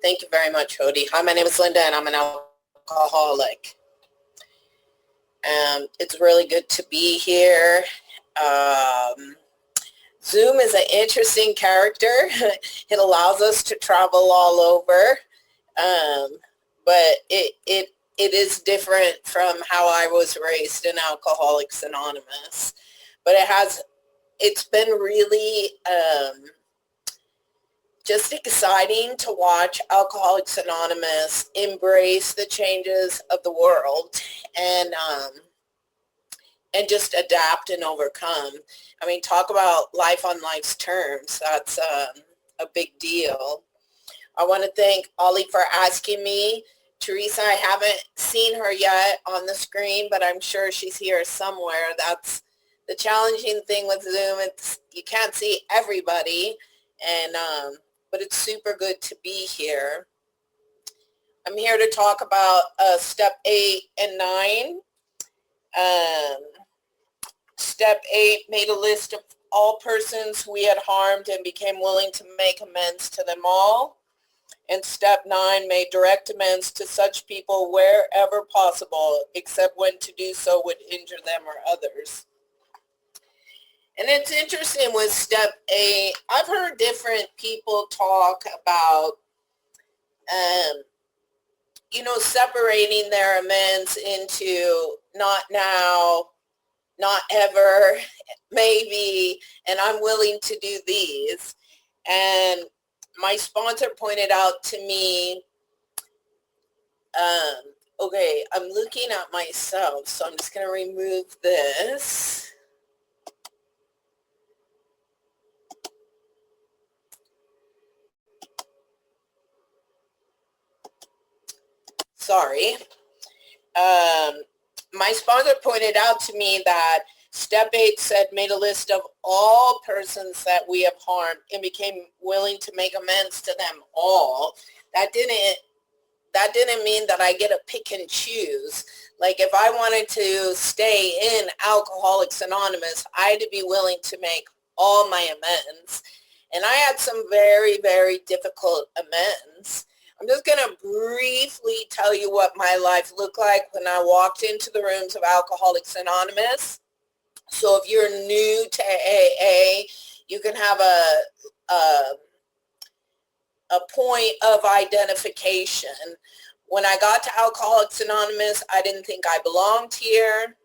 Thank you very much, Hody. Hi, my name is Linda, and I'm an alcoholic. It's really good to be here. Zoom is an interesting character. It allows us to travel all over, but it is different from how I was raised in Alcoholics Anonymous. But it's been really just exciting to watch Alcoholics Anonymous embrace the changes of the world and just adapt and overcome. I mean, talk about life on life's terms. That's a big deal. I want to thank Ollie for asking me. Theresa, I haven't seen her yet on the screen, but I'm sure she's here somewhere. That's the challenging thing with Zoom. You can't see everybody, and but it's super good to be here. I'm here to talk about step 8 and 9. Step 8 made a list of all persons we had harmed and became willing to make amends to them all. And step 9 made direct amends to such people wherever possible, except when to do so would injure them or others. And it's interesting with step 8, I've heard different people talk about, separating their amends into not now, not ever, maybe, and I'm willing to do these. And my sponsor pointed out to me, okay, I'm looking at myself, so I'm just going to remove this. Sorry. My sponsor pointed out to me that step 8 said made a list of all persons that we have harmed and became willing to make amends to them all. That didn't mean that I get to pick and choose. Like if I wanted to stay in Alcoholics Anonymous, I had to be willing to make all my amends. And I had some very, very difficult amends. I'm just going to briefly tell you what my life looked like when I walked into the rooms of Alcoholics Anonymous. So if you're new to AA, you can have a point of identification. When I got to Alcoholics Anonymous, I didn't think I belonged here.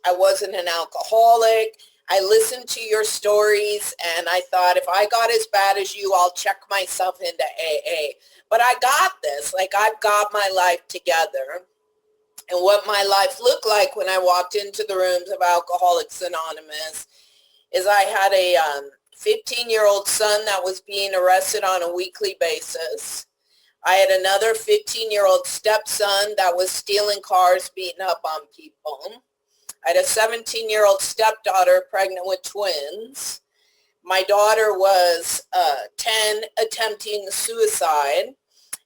I wasn't an alcoholic. I listened to your stories and I thought if I got as bad as you, I'll check myself into AA. But I got this, like I've got my life together. And what my life looked like when I walked into the rooms of Alcoholics Anonymous is I had a 15-year-old son that was being arrested on a weekly basis. I had another 15-year-old stepson that was stealing cars, beating up on people. I had a 17-year-old stepdaughter pregnant with twins. My daughter was 10, attempting suicide.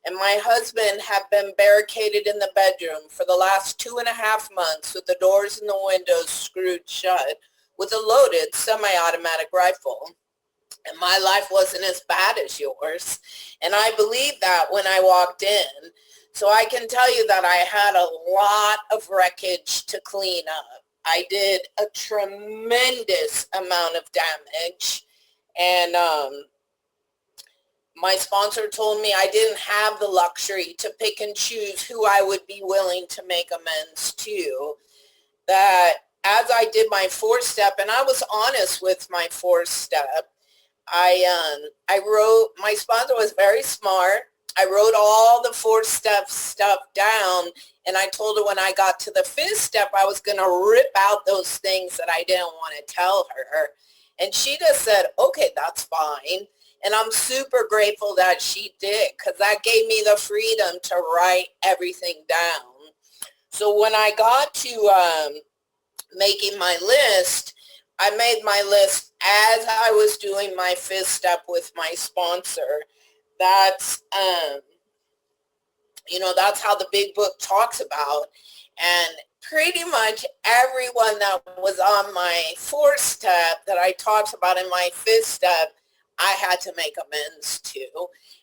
And my husband had been barricaded in the bedroom for the last 2.5 months with the doors and the windows screwed shut with a loaded semi-automatic rifle. And my life wasn't as bad as yours. And I believed that when I walked in. So I can tell you that I had a lot of wreckage to clean up. I did a tremendous amount of damage. And my sponsor told me I didn't have the luxury to pick and choose who I would be willing to make amends to. That as I did my 4th step, and I was honest with my 4th step, I wrote, my sponsor was very smart. I wrote all the 4 step stuff down, and I told her when I got to the 5th step, I was going to rip out those things that I didn't want to tell her. And she just said, okay, that's fine. And I'm super grateful that she did, because that gave me the freedom to write everything down. So when I got to making my list, I made my list as I was doing my 5th step with my sponsor. That's, that's how the big book talks about. And pretty much everyone that was on my 4th step that I talked about in my 5th step I had to make amends to.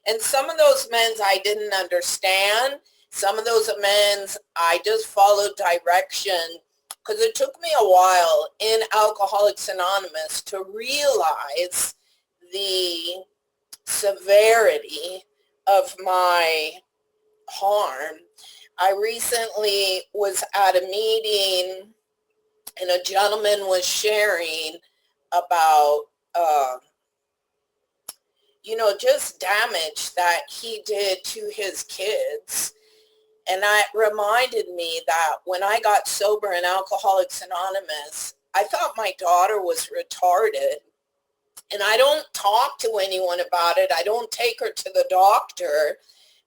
And some of those amends I didn't understand. Some of those amends I just followed direction, because it took me a while in Alcoholics Anonymous to realize the severity of my harm. I recently was at a meeting and a gentleman was sharing about, just damage that he did to his kids. And that reminded me that when I got sober in Alcoholics Anonymous, I thought my daughter was retarded. And I don't talk to anyone about it. I don't take her to the doctor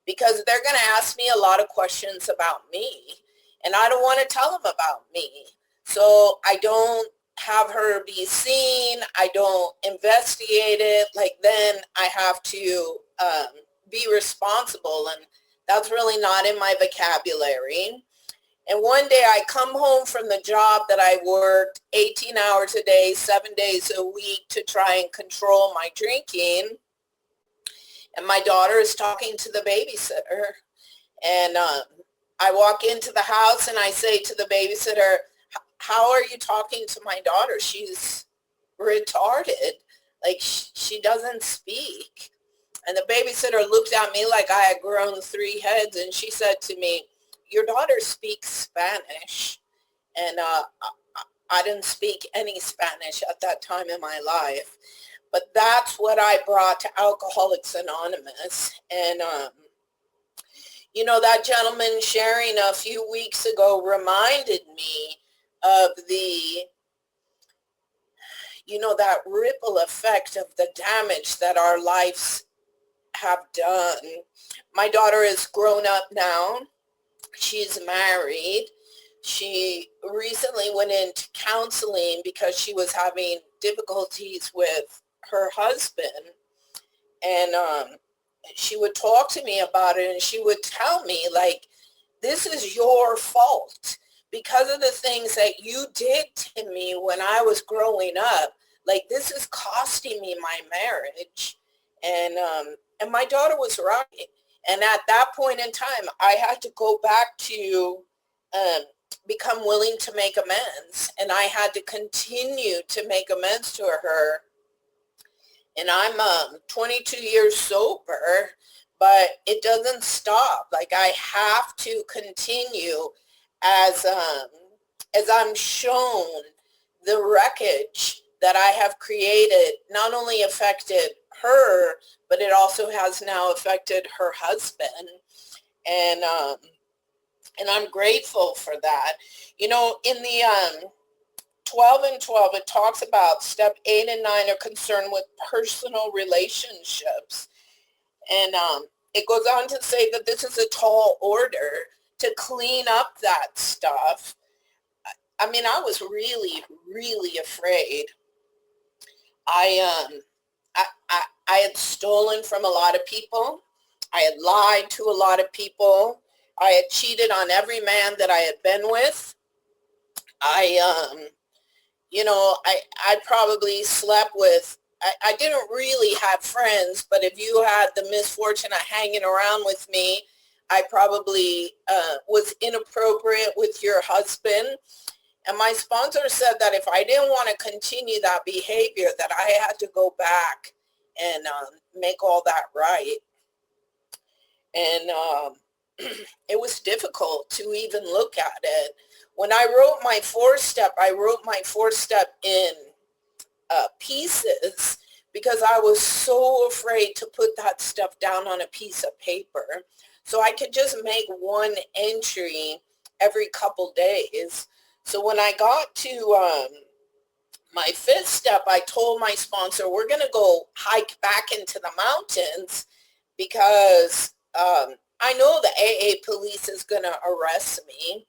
because they're going to ask me a lot of questions about me. And I don't want to tell them about me. So I don't have her be seen. I don't investigate it. Like, then I have to be responsible. And that's really not in my vocabulary. And one day I come home from the job that I worked 18 hours a day, 7 days a week to try and control my drinking. And my daughter is talking to the babysitter. And I walk into the house and I say to the babysitter, how are you talking to my daughter? She's retarded. Like, she doesn't speak. And the babysitter looked at me like I had grown 3 heads, and she said to me, your daughter speaks Spanish. And I didn't speak any Spanish at that time in my life. But that's what I brought to Alcoholics Anonymous. And, that gentleman sharing a few weeks ago reminded me of the, that ripple effect of the damage that our lives have done. My daughter is grown up now. She's married. She recently went into counseling because she was having difficulties with her husband. And she would talk to me about it, and she would tell me, like, this is your fault because of the things that you did to me when I was growing up. Like, this is costing me my marriage. And my daughter was right. And at that point in time, I had to go back to become willing to make amends. And I had to continue to make amends to her. And I'm 22 years sober, but it doesn't stop. Like, I have to continue as I'm shown the wreckage that I have created not only affected her, but it also has now affected her husband. And I'm grateful for that. In the 12 and 12, it talks about step 8 and 9 are concerned with personal relationships. And it goes on to say that this is a tall order to clean up that stuff. I mean, I was really, really afraid. I had stolen from a lot of people. I had lied to a lot of people. I had cheated on every man that I had been with. I probably slept with, I didn't really have friends, but if you had the misfortune of hanging around with me, I probably was inappropriate with your husband. And my sponsor said that if I didn't want to continue that behavior, that I had to go back and make all that right. And it was difficult to even look at it. When I wrote my 4-step, I wrote my 4-step in pieces because I was so afraid to put that stuff down on a piece of paper. So I could just make one entry every couple days. So when I got to my 5th step, I told my sponsor, we're going to go hike back into the mountains because I know the AA police is going to arrest me.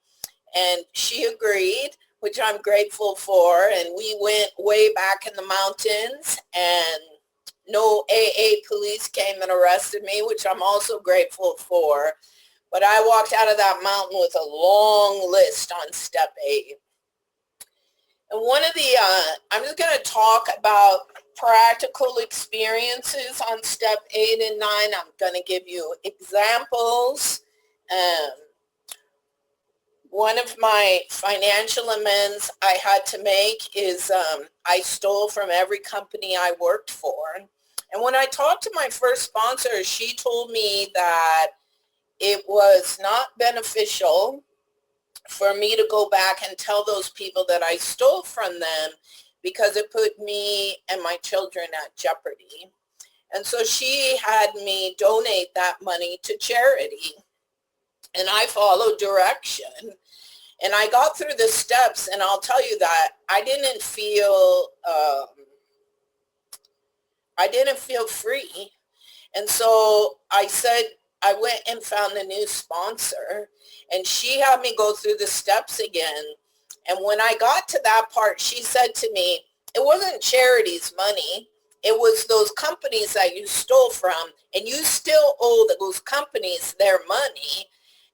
And she agreed, which I'm grateful for. And we went way back in the mountains, and no AA police came and arrested me, which I'm also grateful for. But I walked out of that mountain with a long list on step 8. And one of the, I'm just going to talk about practical experiences on step 8 and 9. I'm going to give you examples. One of my financial amends I had to make is I stole from every company I worked for. And when I talked to my first sponsor, she told me that it was not beneficial for me to go back and tell those people that I stole from them because it put me and my children at jeopardy. And so she had me donate that money to charity. And I followed direction. And I got through the steps, and I'll tell you that I didn't feel free. And so I said, I went and found a new sponsor, and she had me go through the steps again. And when I got to that part, she said to me, it wasn't charity's money. It was those companies that you stole from, and you still owe those companies their money.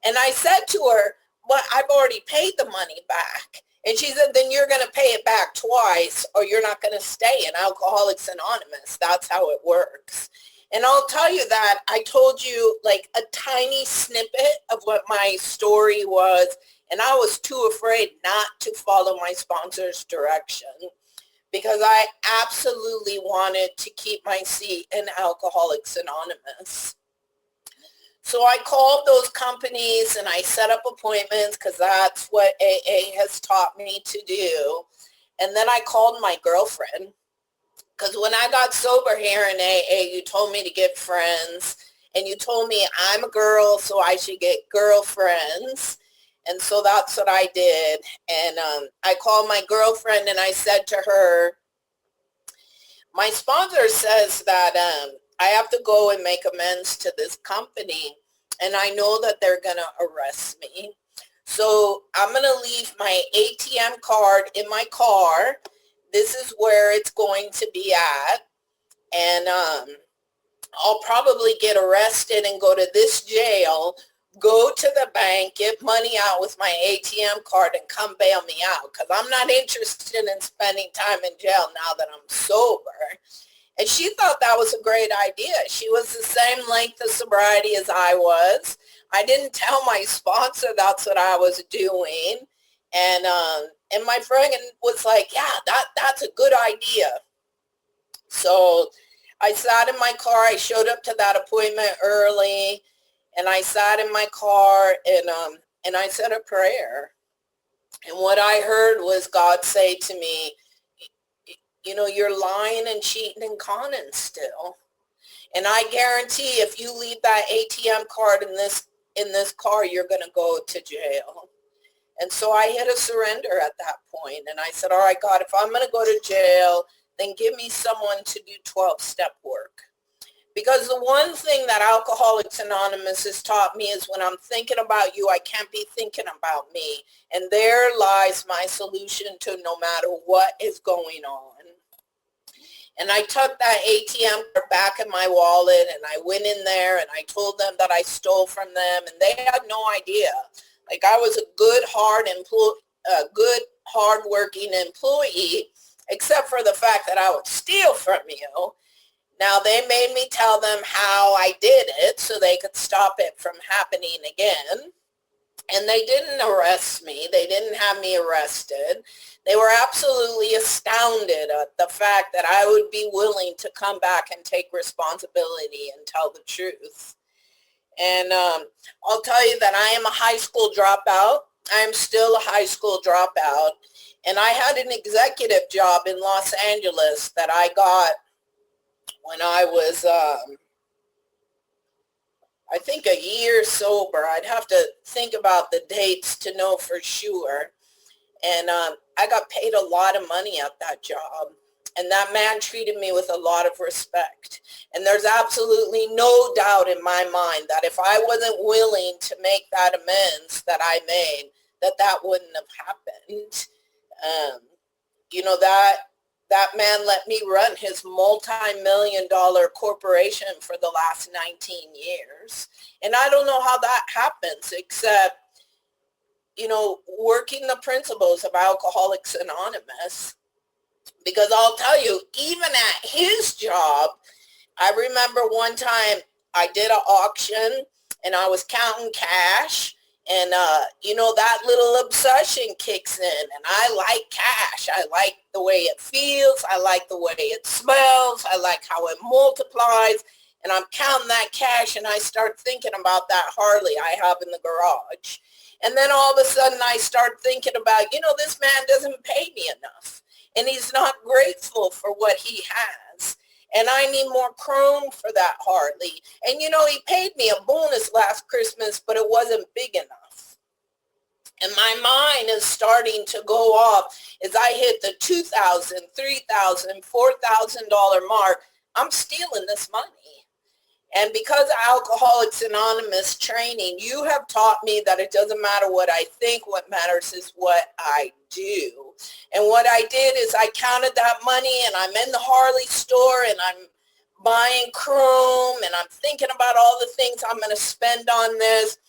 And I said to her, well, I've already paid the money back. And she said, then you're going to pay it back twice, or you're not going to stay in Alcoholics Anonymous. That's how it works. And I'll tell you that I told you like a tiny snippet of what my story was, and I was too afraid not to follow my sponsor's direction because I absolutely wanted to keep my seat in Alcoholics Anonymous. So I called those companies and I set up appointments because that's what AA has taught me to do. And then I called my girlfriend because when I got sober here in AA, you told me to get friends and you told me I'm a girl, so I should get girlfriends. And so that's what I did. And I called my girlfriend and I said to her, my sponsor says that I have to go and make amends to this company, and I know that they're going to arrest me. So I'm going to leave my ATM card in my car. This is where it's going to be at. And I'll probably get arrested and go to this jail, go to the bank, get money out with my ATM card, and come bail me out because I'm not interested in spending time in jail now that I'm sober. And she thought that was a great idea. She was the same length of sobriety as I was. I didn't tell my sponsor that's what I was doing. And my friend was like, yeah, that's a good idea. So I sat in my car. I showed up to that appointment early, and I sat in my car, and I said a prayer. And what I heard was God say to me, you know, you're lying and cheating and conning still. And I guarantee if you leave that ATM card in this car, you're going to go to jail. And so I hit a surrender at that point. And I said, all right, God, if I'm going to go to jail, then give me someone to do 12-step work. Because the one thing that Alcoholics Anonymous has taught me is when I'm thinking about you, I can't be thinking about me. And there lies my solution to no matter what is going on. And I took that ATM back in my wallet, and I went in there and I told them that I stole from them, and they had no idea. Like I was a good, hard-working employee, except for the fact that I would steal from you. Now, they made me tell them how I did it so they could stop it from happening again. And they didn't arrest me. They didn't have me arrested. They were absolutely astounded at the fact that I would be willing to come back and take responsibility and tell the truth. And I'll tell you that I am a high school dropout. I am still a high school dropout. And I had an executive job in Los Angeles that I got when I was, I think a year sober. I'd have to think about the dates to know for sure. And I got paid a lot of money at that job. And that man treated me with a lot of respect. And there's absolutely no doubt in my mind that if I wasn't willing to make that amends that I made, that wouldn't have happened. You know, that man let me run his multi-million-dollar corporation for the last 19 years. And I don't know how that happens except, you know, working the principles of Alcoholics Anonymous. Because I'll tell you, even at his job, I remember one time I did an auction and I was counting cash, and that little obsession kicks in, and I like cash. I like the way it feels. I like the way it smells. I like how it multiplies. And I'm counting that cash, and I start thinking about that Harley I have in the garage. And then all of a sudden I start thinking about, this man doesn't pay me enough, and he's not grateful for what he has. And I need more chrome for that Harley. And he paid me a bonus last Christmas, but it wasn't big enough. And my mind is starting to go off as I hit the $2,000, $3,000, $4,000 mark. I'm stealing this money. And because of Alcoholics Anonymous training, you have taught me that it doesn't matter what I think. What matters is what I do. And what I did is I counted that money, and I'm in the Harley store, and I'm buying chrome, and I'm thinking about all the things I'm going to spend on this.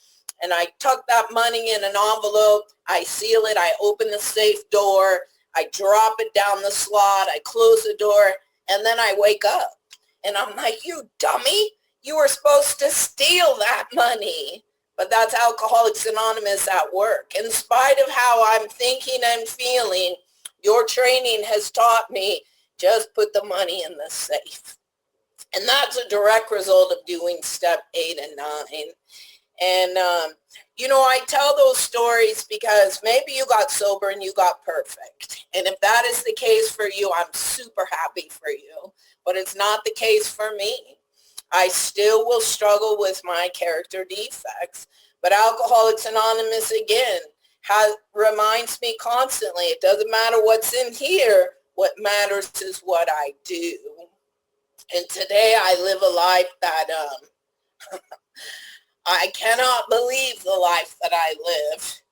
And I tuck that money in an envelope. I seal it. I open the safe door. I drop it down the slot. I close the door. And then I wake up. And I'm like, you dummy. You were supposed to steal that money. But that's Alcoholics Anonymous at work. In spite of how I'm thinking and feeling, your training has taught me just put the money in the safe. And that's a direct result of doing step 8 and 9. And, I tell those stories because maybe you got sober and you got perfect. And if that is the case for you, I'm super happy for you. But it's not the case for me. I still will struggle with my character defects. But Alcoholics Anonymous, again, reminds me constantly, it doesn't matter what's in here. What matters is what I do. And today I live a life that I cannot believe the life that I live.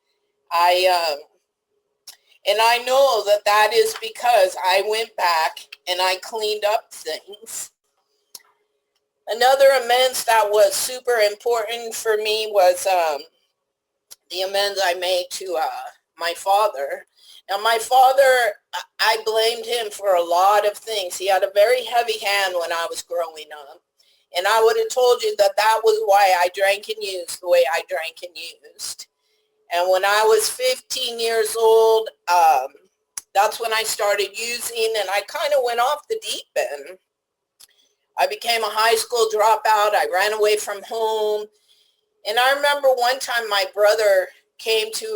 And I know that is because I went back and I cleaned up things. Another amends that was super important for me was the amends I made to my father. Now, my father, I blamed him for a lot of things. He had a very heavy hand when I was growing up. And I would have told you that was why I drank and used the way I drank and used. And when I was 15 years old, that's when I started using, and I kind of went off the deep end. I became a high school dropout. I ran away from home. And I remember one time my brother came to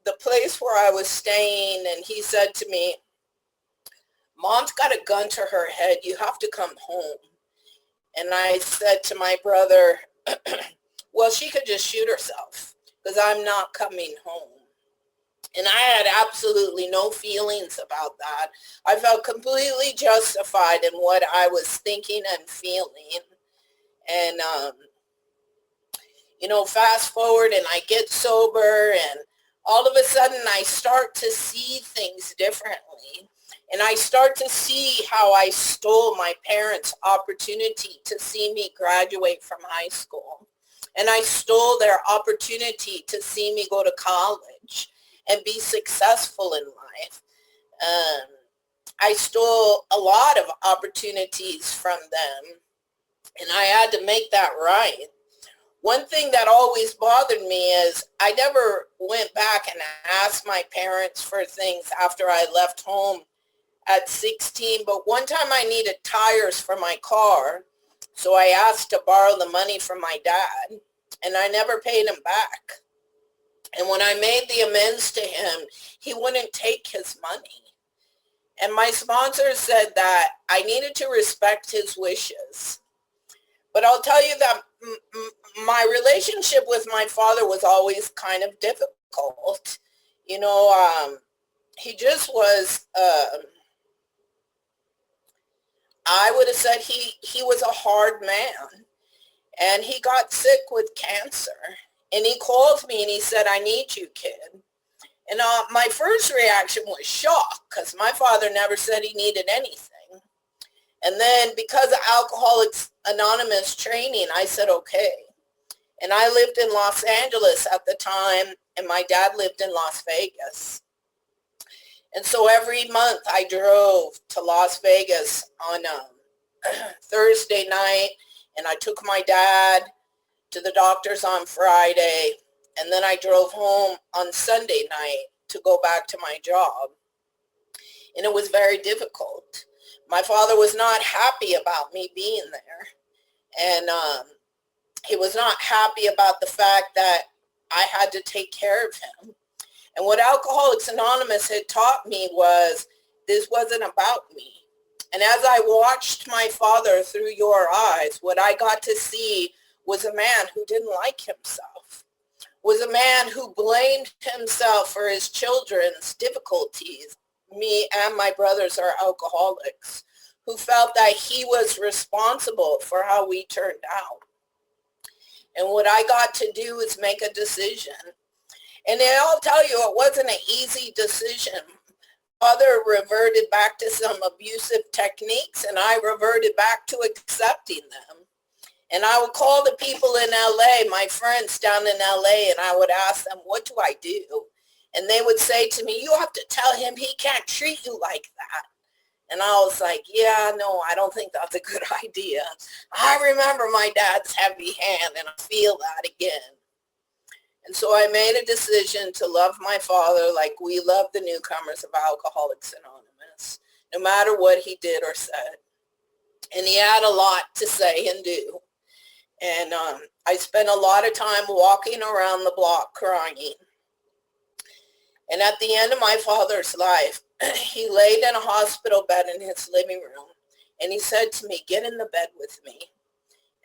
the place where I was staying, and he said to me, Mom's got a gun to her head. You have to come home. And I said to my brother, well, she could just shoot herself because I'm not coming home. And I had absolutely no feelings about that. I felt completely justified in what I was thinking and feeling. And, fast forward and I get sober, and all of a sudden I start to see things differently. And I start to see how I stole my parents' opportunity to see me graduate from high school. And I stole their opportunity to see me go to college and be successful in life. I stole a lot of opportunities from them, and I had to make that right. One thing that always bothered me is I never went back and asked my parents for things after I left home at 16, but one time I needed tires for my car, so I asked to borrow the money from my dad, and I never paid him back. And when I made the amends to him, he wouldn't take his money. And my sponsor said that I needed to respect his wishes. But I'll tell you that my relationship with my father was always kind of difficult. He just was, I would have said he was a hard man. And he got sick with cancer. And he called me and he said, I need you, kid. And my first reaction was shock, because my father never said he needed anything. And then because of Alcoholics Anonymous training, I said, okay. And I lived in Los Angeles at the time, and my dad lived in Las Vegas. And so every month I drove to Las Vegas on Thursday night, and I took my dad to the doctor's on Friday, and then I drove home on Sunday night to go back to my job. And it was very difficult. My father was not happy about me being there. And he was not happy about the fact that I had to take care of him. And what Alcoholics Anonymous had taught me was this wasn't about me. And as I watched my father through your eyes, what I got to see was a man who didn't like himself, was a man who blamed himself for his children's difficulties. Me and my brothers are alcoholics, who felt that he was responsible for how we turned out. And what I got to do is make a decision. And I'll tell you, it wasn't an easy decision. Father reverted back to some abusive techniques, and I reverted back to accepting them. And I would call the people in LA, my friends down in LA, and I would ask them, what do I do? And they would say to me, you have to tell him he can't treat you like that. And I was like, yeah, no, I don't think that's a good idea. I remember my dad's heavy hand, and I feel that again. And so I made a decision to love my father like we love the newcomers of Alcoholics Anonymous, no matter what he did or said. And he had a lot to say and do. And I spent a lot of time walking around the block crying. And at the end of my father's life, he laid in a hospital bed in his living room, and he said to me, get in the bed with me.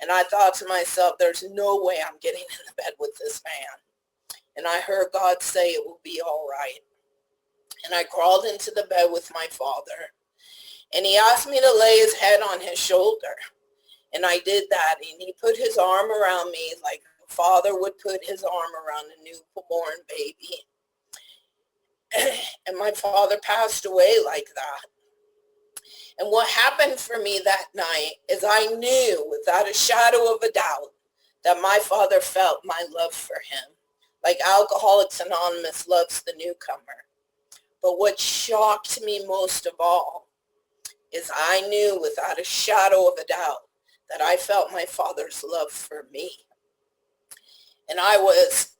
And I thought to myself, there's no way I'm getting in the bed with this man. And I heard God say it will be all right. And I crawled into the bed with my father. And he asked me to lay his head on his shoulder. And I did that. And he put his arm around me like a father would put his arm around a newborn baby. And my father passed away like that. And what happened for me that night is I knew without a shadow of a doubt that my father felt my love for him, like Alcoholics Anonymous loves the newcomer. But what shocked me most of all is I knew without a shadow of a doubt that I felt my father's love for me. And I was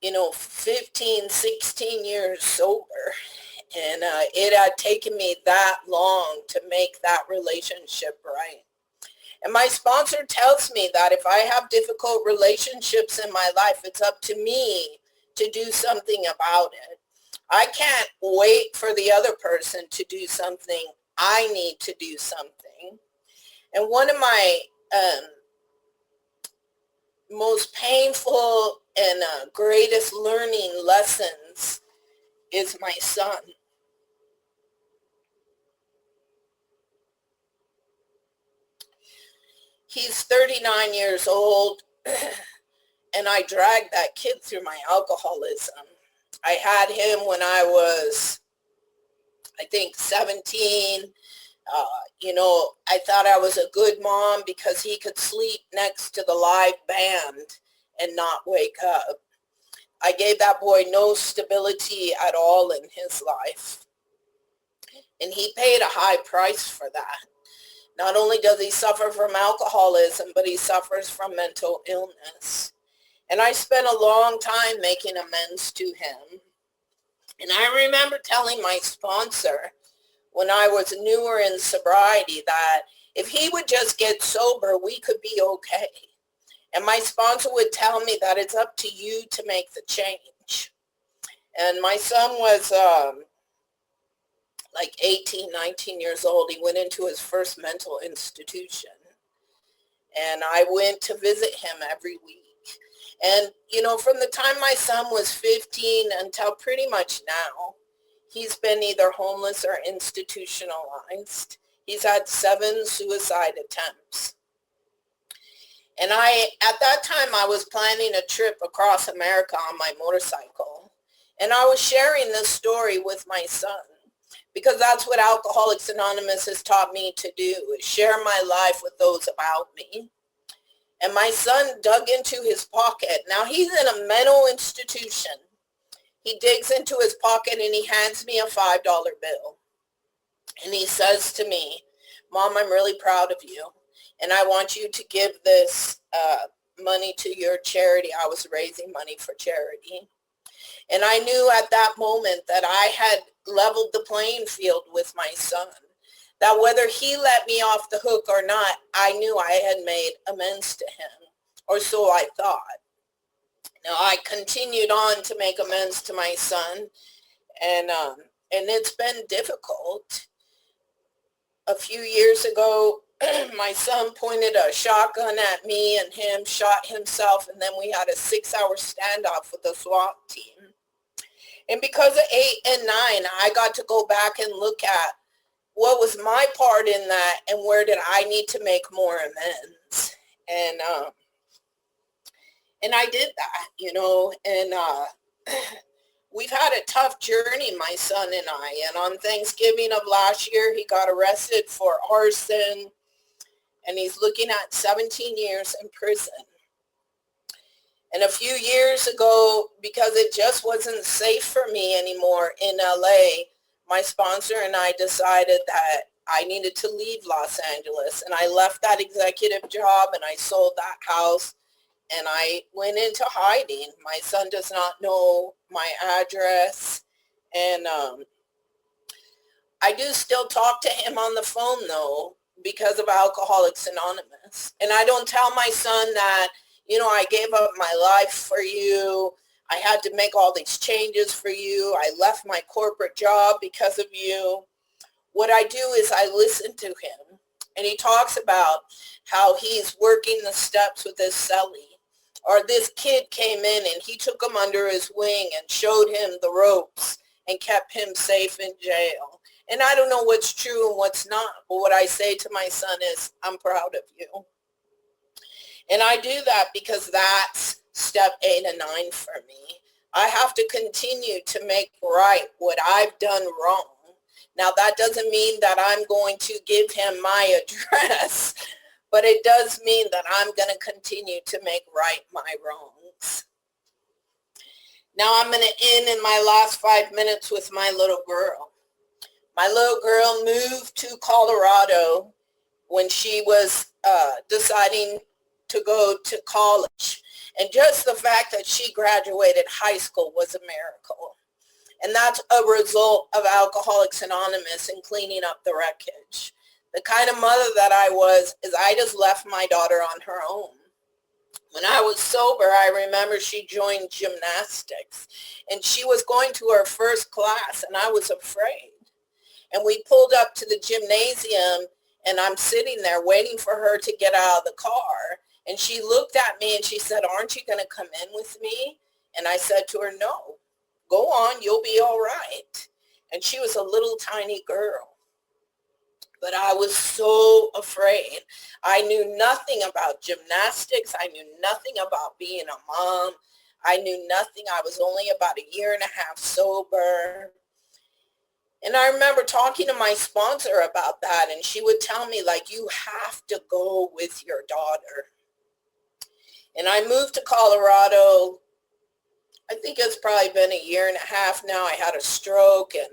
15, 16 years sober. And it had taken me that long to make that relationship right. And my sponsor tells me that if I have difficult relationships in my life, it's up to me to do something about it. I can't wait for the other person to do something. I need to do something. And one of my most painful and greatest learning lessons is my son. He's 39 years old, and I dragged that kid through my alcoholism. I had him when I was, I think, 17. I thought I was a good mom because he could sleep next to the live band and not wake up. I gave that boy no stability at all in his life. And he paid a high price for that. Not only does he suffer from alcoholism, but he suffers from mental illness. And I spent a long time making amends to him. And I remember telling my sponsor when I was newer in sobriety that if he would just get sober, we could be okay. And my sponsor would tell me that it's up to you to make the change. And my son was like 18, 19 years old. He went into his first mental institution. And I went to visit him every week. And, from the time my son was 15 until pretty much now, he's been either homeless or institutionalized. He's had 7 suicide attempts. And at that time, I was planning a trip across America on my motorcycle. And I was sharing this story with my son because that's what Alcoholics Anonymous has taught me to do, is share my life with those about me. And my son dug into his pocket. Now, he's in a mental institution. he digs into his pocket and he hands me a $5 bill. And he says to me, Mom, I'm really proud of you. And I want you to give this money to your charity. I was raising money for charity. And I knew at that moment that I had leveled the playing field with my son, that whether he let me off the hook or not, I knew I had made amends to him, or so I thought. Now, I continued on to make amends to my son, and it's been difficult. A few years ago, my son pointed a shotgun at me and him shot himself, and then we had a 6-hour standoff with the SWAT team. And because of 8 and 9, I got to go back and look at what was my part in that and where did I need to make more amends. And I did that, and we've had a tough journey, my son and I. And on Thanksgiving of last year, he got arrested for arson, and he's looking at 17 years in prison. And a few years ago, because it just wasn't safe for me anymore in LA, my sponsor and I decided that I needed to leave Los Angeles. And I left that executive job and I sold that house and I went into hiding. My son does not know my address. And I do still talk to him on the phone, though, because of Alcoholics Anonymous. And I don't tell my son that, I gave up my life for you. I had to make all these changes for you. I left my corporate job because of you. What I do is I listen to him. And he talks about how he's working the steps with his cellie. Or this kid came in and he took him under his wing and showed him the ropes and kept him safe in jail. And I don't know what's true and what's not. But what I say to my son is, I'm proud of you. And I do that because that's step 8 and 9 for me. I have to continue to make right what I've done wrong. Now, that doesn't mean that I'm going to give him my address, but it does mean that I'm going to continue to make right my wrongs. Now, I'm going to end in my last 5 minutes with my little girl. My little girl moved to Colorado when she was deciding to go to college. And just the fact that she graduated high school was a miracle. And that's a result of Alcoholics Anonymous and cleaning up the wreckage. The kind of mother that I was is I just left my daughter on her own. When I was sober, I remember she joined gymnastics. And she was going to her first class, and I was afraid. And we pulled up to the gymnasium, and I'm sitting there waiting for her to get out of the car. And she looked at me and she said, aren't you going to come in with me? And I said to her, no, go on, you'll be all right. And she was a little tiny girl. But I was so afraid. I knew nothing about gymnastics. I knew nothing about being a mom. I knew nothing. I was only about 1.5 years sober. And I remember talking to my sponsor about that, and she would tell me, like, you have to go with your daughter. And I moved to Colorado. I think it's probably been 1.5 years now. I had a stroke, and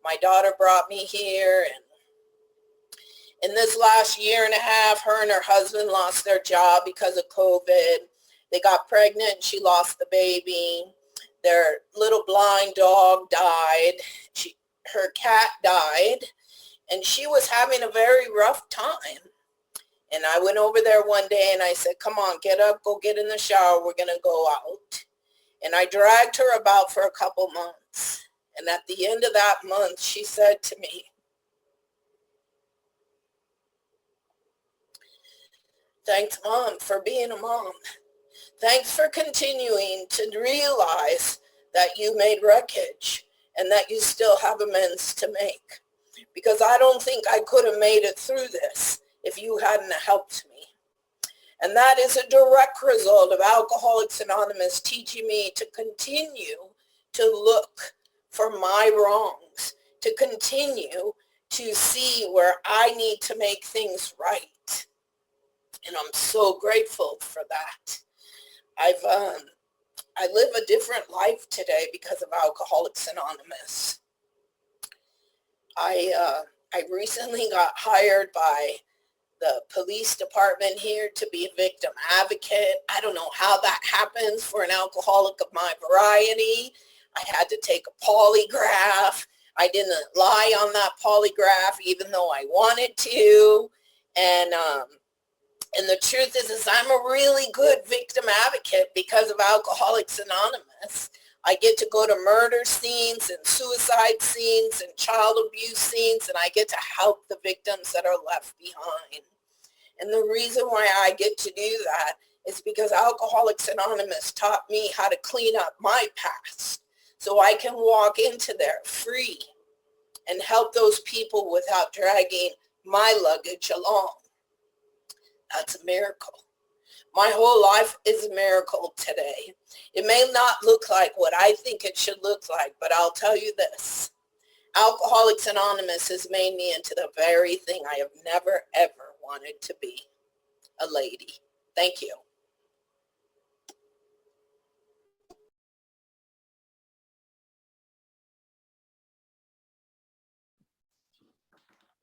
my daughter brought me here. And in this last 1.5 years, her and her husband lost their job because of COVID. They got pregnant. She lost the baby. Their little blind dog died. Her cat died. And she was having a very rough time. And I went over there one day and I said, come on, get up, go get in the shower. We're going to go out. And I dragged her about for a couple months. And at the end of that month, she said to me, thanks, Mom, for being a mom. Thanks for continuing to realize that you made wreckage and that you still have amends to make. Because I don't think I could have made it through this if you hadn't helped me. And that is a direct result of Alcoholics Anonymous teaching me to continue to look for my wrongs, to continue to see where I need to make things right. And I'm so grateful for that. I live a different life today because of Alcoholics Anonymous. I recently got hired by the police department here to be a victim advocate. I don't know how that happens for an alcoholic of my variety. I had to take a polygraph. I didn't lie on that polygraph even though I wanted to. And the truth is I'm a really good victim advocate because of Alcoholics Anonymous. I get to go to murder scenes and suicide scenes and child abuse scenes, and I get to help the victims that are left behind. And the reason why I get to do that is because Alcoholics Anonymous taught me how to clean up my past so I can walk into there free and help those people without dragging my luggage along. That's a miracle. My whole life is a miracle today. It may not look like what I think it should look like, but I'll tell you this. Alcoholics Anonymous has made me into the very thing I have never, ever wanted to be, a lady. Thank you.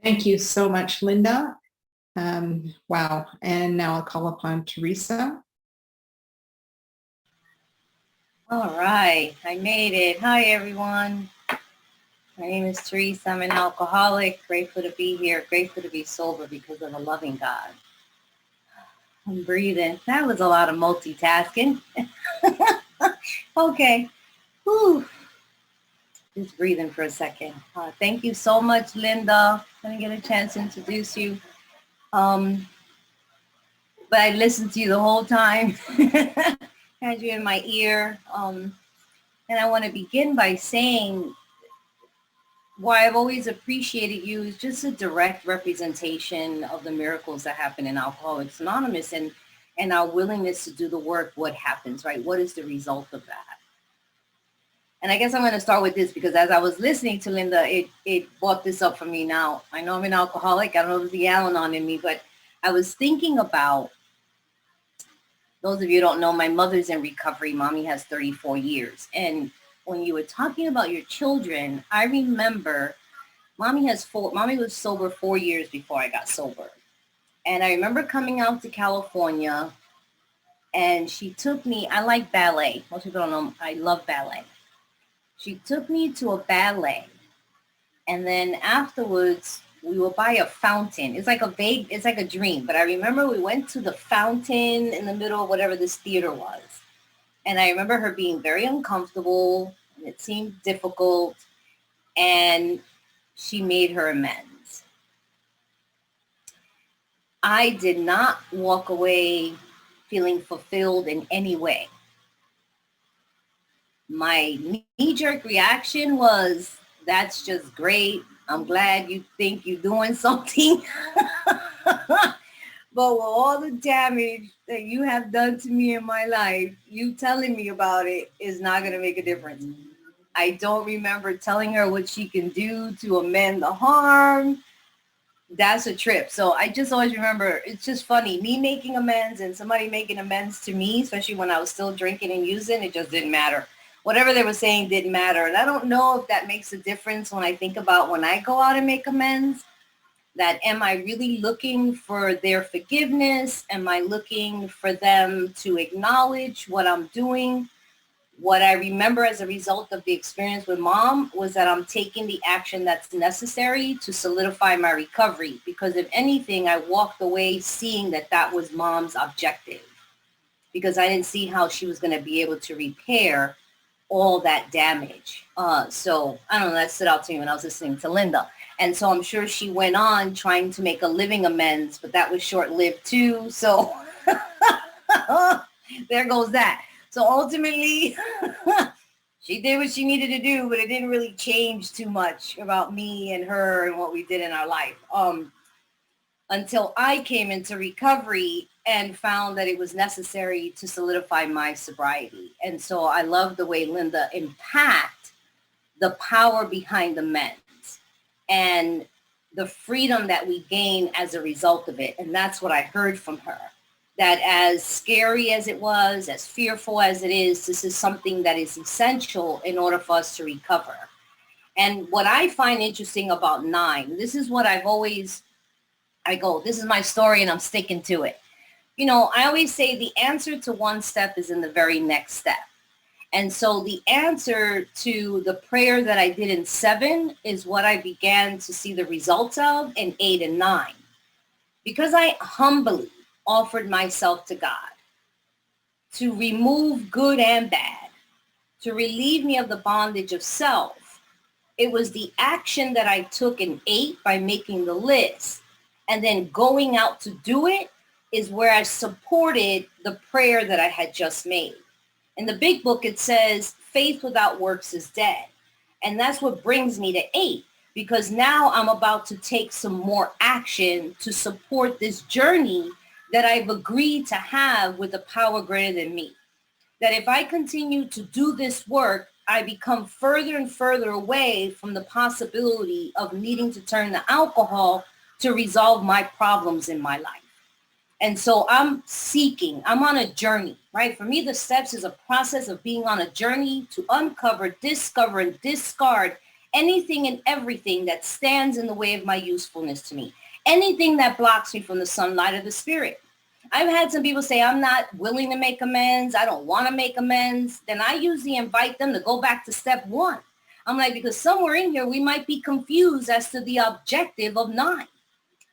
Thank you so much, Linda. Wow. And now I'll call upon Theresa. All right, I made it. Hi, everyone. My name is Theresa. I'm an alcoholic. Grateful to be here. Grateful to be sober because of a loving God. I'm breathing. That was a lot of multitasking. Okay. Whew. Just breathing for a second. Thank you so much, Linda. Let me get a chance to introduce you. But I listened to you the whole time. Had you in my ear. And I want to begin by saying why I've always appreciated you is just a direct representation of the miracles that happen in Alcoholics Anonymous and our willingness to do the work. What happens, right? What is the result of that? And I guess I'm going to start with this because as I was listening to Linda, it brought this up for me now. I know I'm an alcoholic. I don't know if it's the Al-Anon in me, but I was thinking about, those of you who don't know, my mother's in recovery. Mommy has 34 years. And when you were talking about your children, I remember Mommy was sober 4 years before I got sober. And I remember coming out to California and she took me, I like ballet. Most people don't know, I love ballet. She took me to a ballet. And then afterwards, we were by a fountain. It's like a dream. But I remember we went to the fountain in the middle of whatever this theater was. And I remember her being very uncomfortable. And it seemed difficult. And she made her amends. I did not walk away feeling fulfilled in any way. My knee-jerk reaction was, that's just great. I'm glad you think you're doing something. But with all the damage that you have done to me in my life, you telling me about it is not going to make a difference. I don't remember telling her what she can do to amend the harm. That's a trip. So I just always remember, it's just funny, me making amends and somebody making amends to me, especially when I was still drinking and using, it just didn't matter. Whatever they were saying didn't matter. And I don't know if that makes a difference when I think about when I go out and make amends, that am I really looking for their forgiveness? Am I looking for them to acknowledge what I'm doing? What I remember as a result of the experience with Mom was that I'm taking the action that's necessary to solidify my recovery. Because if anything, I walked away seeing that that was Mom's objective. Because I didn't see how she was going to be able to repair all that damage. So I don't know, that stood out to me when I was listening to Linda. And so I'm sure she went on trying to make a living amends, but that was short-lived too. So there goes that. So ultimately, she did what she needed to do, but it didn't really change too much about me and her and what we did in our life. Until I came into recovery and found that it was necessary to solidify my sobriety. And so I love the way Linda unpacked the power behind the amends and the freedom that we gain as a result of it. And that's what I heard from her, that as scary as it was, as fearful as it is, this is something that is essential in order for us to recover. And what I find interesting about 9, this is what I go, this is my story and I'm sticking to it. You know, I always say the answer to one step is in the very next step. And so the answer to the prayer that I did in 7 is what I began to see the results of in 8 and 9. Because I humbly offered myself to God to remove good and bad, to relieve me of the bondage of self. It was the action that I took in 8 by making the list and then going out to do it is where I supported the prayer that I had just made. In the big book, it says faith without works is dead. And that's what brings me to 8, because now I'm about to take some more action to support this journey that I've agreed to have with a power greater than me. That if I continue to do this work, I become further and further away from the possibility of needing to turn to alcohol to resolve my problems in my life. And so I'm on a journey, right? For me, the steps is a process of being on a journey to uncover, discover, and discard anything and everything that stands in the way of my usefulness to me. Anything that blocks me from the sunlight of the spirit. I've had some people say, I'm not willing to make amends. I don't want to make amends. Then I usually invite them to go back to step 1. I'm like, because somewhere in here, we might be confused as to the objective of 9.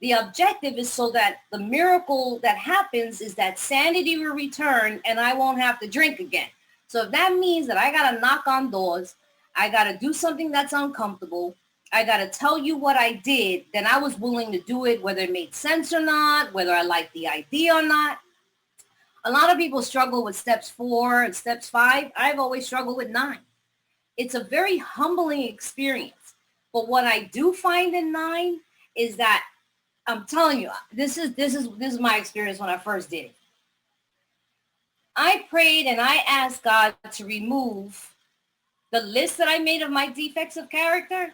The objective is so that the miracle that happens is that sanity will return and I won't have to drink again. So if that means that I got to knock on doors, I got to do something that's uncomfortable, I got to tell you what I did, then I was willing to do it, whether it made sense or not, whether I liked the idea or not. A lot of people struggle with steps 4 and steps 5. I've always struggled with 9. It's a very humbling experience. But what I do find in 9 is that I'm telling you, this is my experience when I first did it. I prayed and I asked God to remove the list that I made of my defects of character,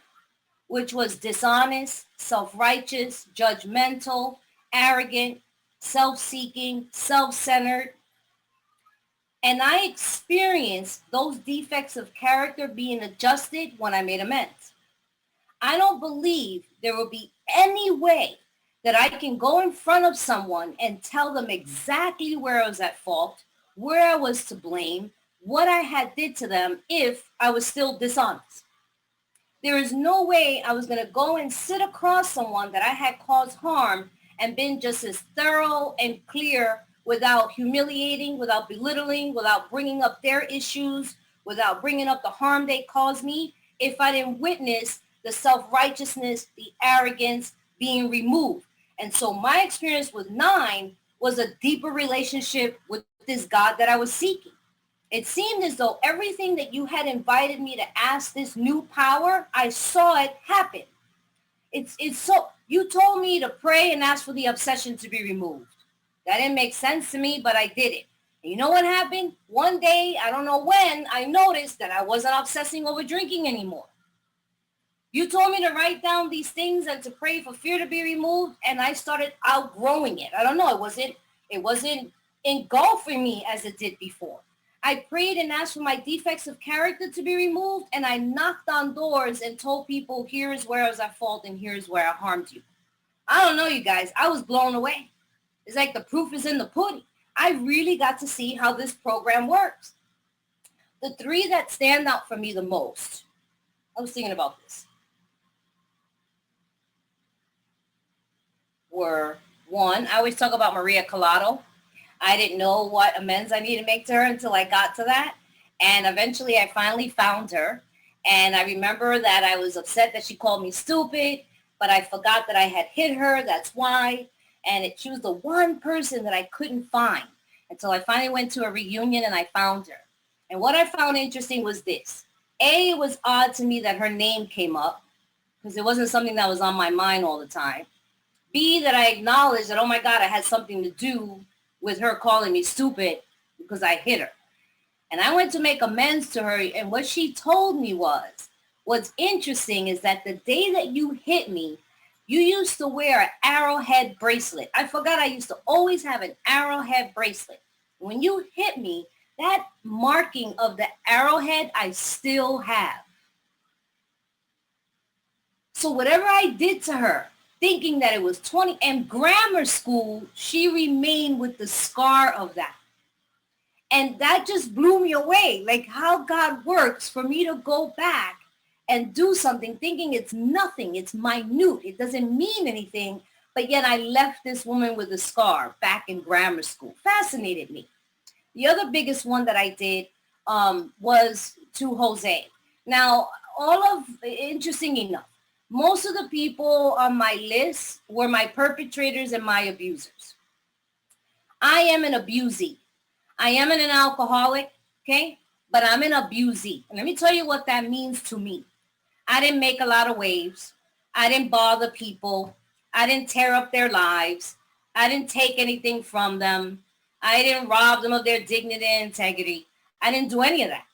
which was dishonest, self-righteous, judgmental, arrogant, self-seeking, self-centered. And I experienced those defects of character being adjusted when I made amends. I don't believe there will be any way that I can go in front of someone and tell them exactly where I was at fault, where I was to blame, what I had did to them if I was still dishonest. There is no way I was going to go and sit across someone that I had caused harm and been just as thorough and clear without humiliating, without belittling, without bringing up their issues, without bringing up the harm they caused me, if I didn't witness the self-righteousness, the arrogance being removed. And so my experience with 9 was a deeper relationship with this God that I was seeking. It seemed as though everything that you had invited me to ask this new power, I saw it happen. It's so, you told me to pray and ask for the obsession to be removed. That didn't make sense to me, but I did it. And you know what happened? One day, I don't know when, I noticed that I wasn't obsessing over drinking anymore. You told me to write down these things and to pray for fear to be removed, and I started outgrowing it. I don't know. It wasn't engulfing me as it did before. I prayed and asked for my defects of character to be removed, and I knocked on doors and told people, here is where I was at fault and here's where I harmed you. I don't know, you guys. I was blown away. It's like the proof is in the pudding. I really got to see how this program works. The 3 that stand out for me the most, I was thinking about this, were 1, I always talk about Maria Collado. I didn't know what amends I needed to make to her until I got to that. And eventually I finally found her. And I remember that I was upset that she called me stupid, but I forgot that I had hit her. That's why. And she was the one person that I couldn't find until I finally went to a reunion and I found her. And what I found interesting was this. A, it was odd to me that her name came up because it wasn't something that was on my mind all the time. B, that I acknowledged that, oh my God, I had something to do with her calling me stupid because I hit her. And I went to make amends to her. And what she told me was, what's interesting is that the day that you hit me, You used to wear an arrowhead bracelet. I forgot I used to always have an arrowhead bracelet. When you hit me, that marking of the arrowhead, I still have. So whatever I did to her, thinking that it was 20, and grammar school, she remained with the scar of that. And that just blew me away, like how God works for me to go back and do something thinking it's nothing, it's minute, it doesn't mean anything, but yet I left this woman with a scar back in grammar school. Fascinated me. The other biggest one that I did was to Jose. Now, interesting enough, most of the people on my list were my perpetrators and my abusers. I am an abusee. I am an alcoholic, okay? But I'm an abusee. And let me tell you what that means to me. I didn't make a lot of waves. I didn't bother people. I didn't tear up their lives. I didn't take anything from them. I didn't rob them of their dignity and integrity. I didn't do any of that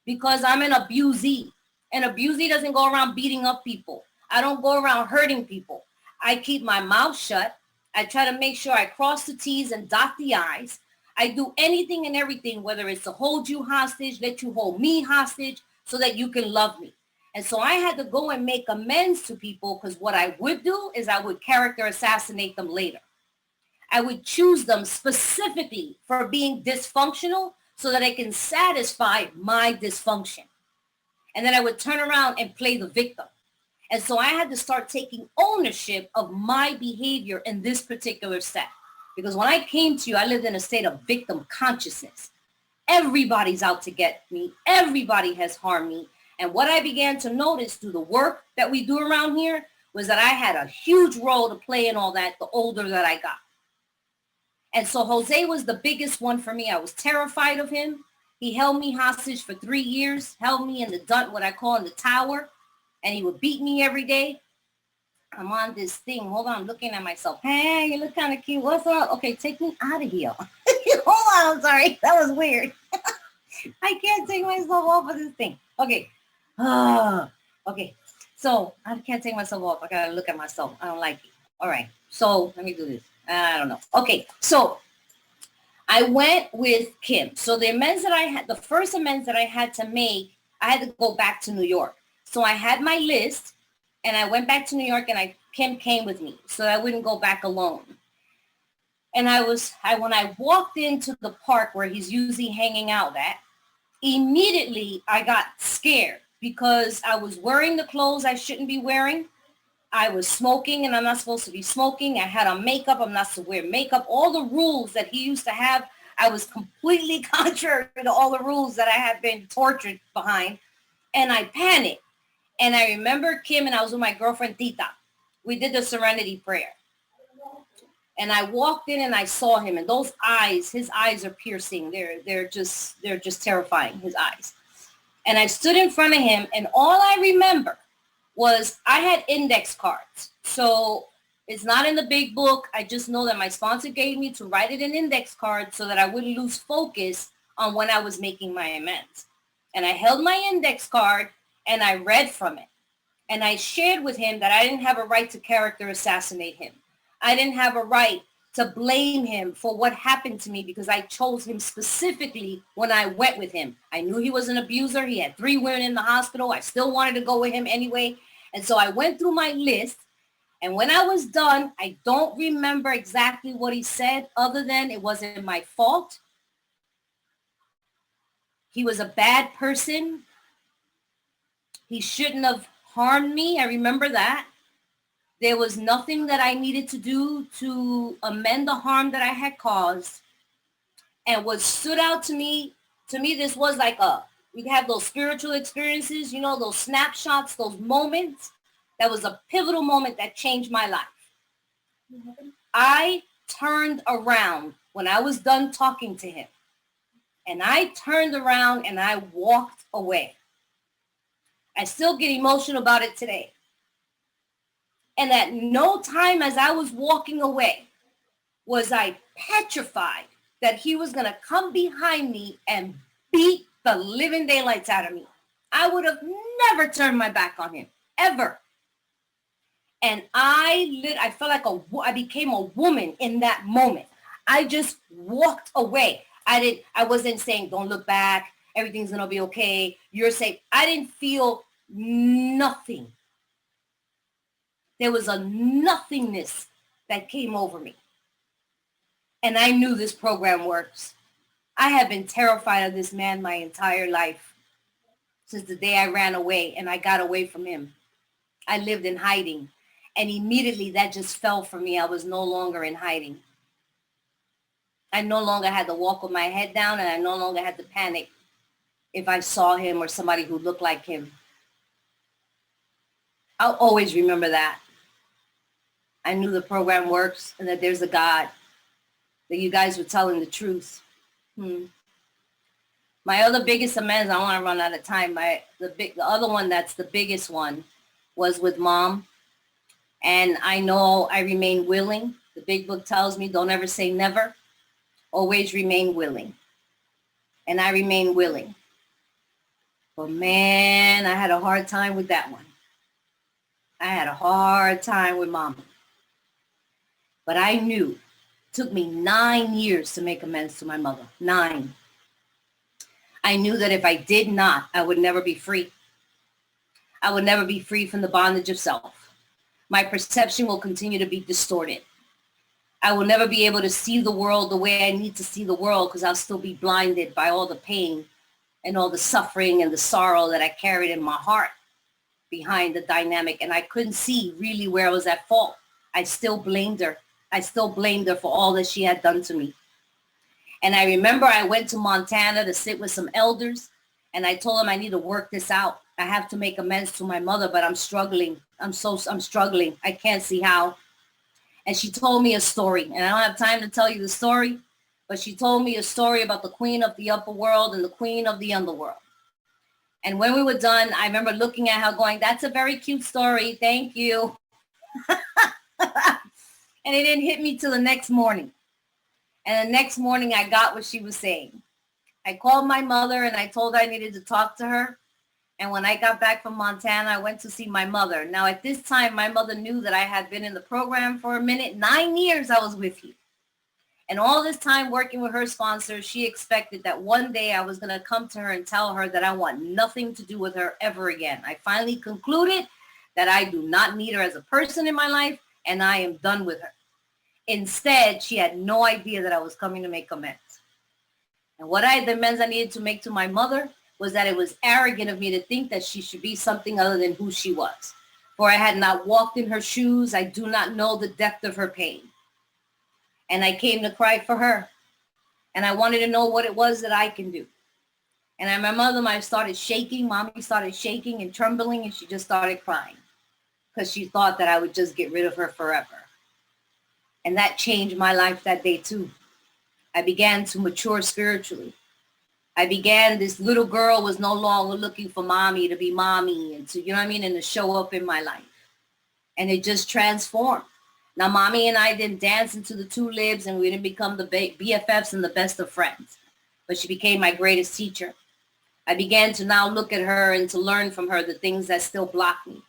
because I'm an abusee. An abusee doesn't go around beating up people. I don't go around hurting people. I keep my mouth shut. I try to make sure I cross the T's and dot the I's. I do anything and everything, whether it's to hold you hostage, let you hold me hostage so that you can love me. And so I had to go and make amends to people because what I would do is I would character assassinate them later. I would choose them specifically for being dysfunctional so that I can satisfy my dysfunction. And then I would turn around and play the victim. And so I had to start taking ownership of my behavior in this particular set. Because when I came to you, I lived in a state of victim consciousness. Everybody's out to get me. Everybody has harmed me. And what I began to notice through the work that we do around here was that I had a huge role to play in all that the older that I got. And so Jose was the biggest one for me. I was terrified of him. He held me hostage for 3 years, held me in what I call in the tower, and he would beat me every day. I'm on this thing. Hold on, I'm looking at myself. Hey, you look kind of cute. What's up? Okay, take me out of here. Hold on, I'm sorry. That was weird. I can't take myself off of this thing. Okay. Okay. So I can't take myself off. I gotta look at myself. I don't like it. All right. So let me do this. I don't know. Okay. So I went with Kim. So the amends that I had, the first amends that I had to make, I had to go back to New York. So I had my list and I went back to New York and Kim came with me so I wouldn't go back alone. And when I walked into the park where he's usually hanging out at, immediately I got scared because I was wearing the clothes I shouldn't be wearing. I was smoking and I'm not supposed to be smoking. I had on makeup. I'm not supposed to wear makeup. All the rules that he used to have, I was completely contrary to all the rules that I had been tortured behind. And I panicked. And I remember Kim and I was with my girlfriend Tita. We did the serenity prayer. And I walked in and I saw him and those eyes, his eyes are piercing. They're just terrifying, his eyes. And I stood in front of him and all I remember was I had index cards. So it's not in the big book. I just know that my sponsor gave me to write it in index cards so that I wouldn't lose focus on when I was making my amends. And I held my index card and I read from it. And I shared with him that I didn't have a right to character assassinate him. I didn't have a right to blame him for what happened to me because I chose him specifically when I went with him. I knew he was an abuser. He had 3 women in the hospital. I still wanted to go with him anyway. And so I went through my list. And when I was done, I don't remember exactly what he said other than it wasn't my fault. He was a bad person. He shouldn't have harmed me. I remember that. There was nothing that I needed to do to amend the harm that I had caused. And what stood out to me, this was like we have those spiritual experiences, you know, those snapshots, those moments. That was a pivotal moment that changed my life. I turned around when I was done talking to him. And I turned around and I walked away. I still get emotional about it today. And at no time as I was walking away was I petrified that he was going to come behind me and beat the living daylights out of me. I would have never turned my back on him, ever. And I felt like I became a woman in that moment. I just walked away. I wasn't saying, don't look back. Everything's going to be okay. You're safe. I didn't feel nothing. There was a nothingness that came over me. And I knew this program works. I have been terrified of this man my entire life, since the day I ran away and I got away from him. I lived in hiding. And immediately that just fell for me. I was no longer in hiding. I no longer had to walk with my head down, and I no longer had to panic if I saw him or somebody who looked like him. I'll always remember that. I knew the program works and that there's a God, that you guys were telling the truth. My other biggest amends, I don't want to run out of time. The other one that's the biggest one was with Mom. And I know I remain willing. The big book tells me don't ever say never. Always remain willing. And I remain willing. But man, I had a hard time with that one. I had a hard time with Mama. But I knew it took me 9 years to make amends to my mother. 9. I knew that if I did not, I would never be free. I would never be free from the bondage of self. My perception will continue to be distorted. I will never be able to see the world the way I need to see the world, because I'll still be blinded by all the pain and all the suffering and the sorrow that I carried in my heart behind the dynamic. And I couldn't see really where I was at fault. I still blamed her. I still blamed her for all that she had done to me. And I remember I went to Montana to sit with some elders, and I told them I need to work this out. I have to make amends to my mother, but I'm struggling. I'm struggling. I can't see how. And she told me a story, and I don't have time to tell you the story, but she told me a story about the queen of the upper world and the queen of the underworld. And when we were done, I remember looking at her going, that's a very cute story. Thank you. And it didn't hit me till the next morning. And the next morning, I got what she was saying. I called my mother and I told her I needed to talk to her. And when I got back from Montana, I went to see my mother. Now, at this time, my mother knew that I had been in the program for a minute. 9 years I was with you. And all this time working with her sponsor, she expected that one day I was going to come to her and tell her that I want nothing to do with her ever again. I finally concluded that I do not need her as a person in my life, and I am done with her. Instead, she had no idea that I was coming to make amends. And the amends I needed to make to my mother was that it was arrogant of me to think that she should be something other than who she was. For I had not walked in her shoes. I do not know the depth of her pain. And I came to cry for her. And I wanted to know what it was that I can do. And my mother started shaking. Mommy started shaking and trembling, and she just started crying because she thought that I would just get rid of her forever. And that changed my life that day too. I began to mature spiritually. This little girl was no longer looking for mommy to be mommy and to, and to show up in my life. And it just transformed. Now, mommy and I didn't dance into the tulips, and we didn't become the BFFs and the best of friends, but she became my greatest teacher. I began to now look at her and to learn from her the things that still block me.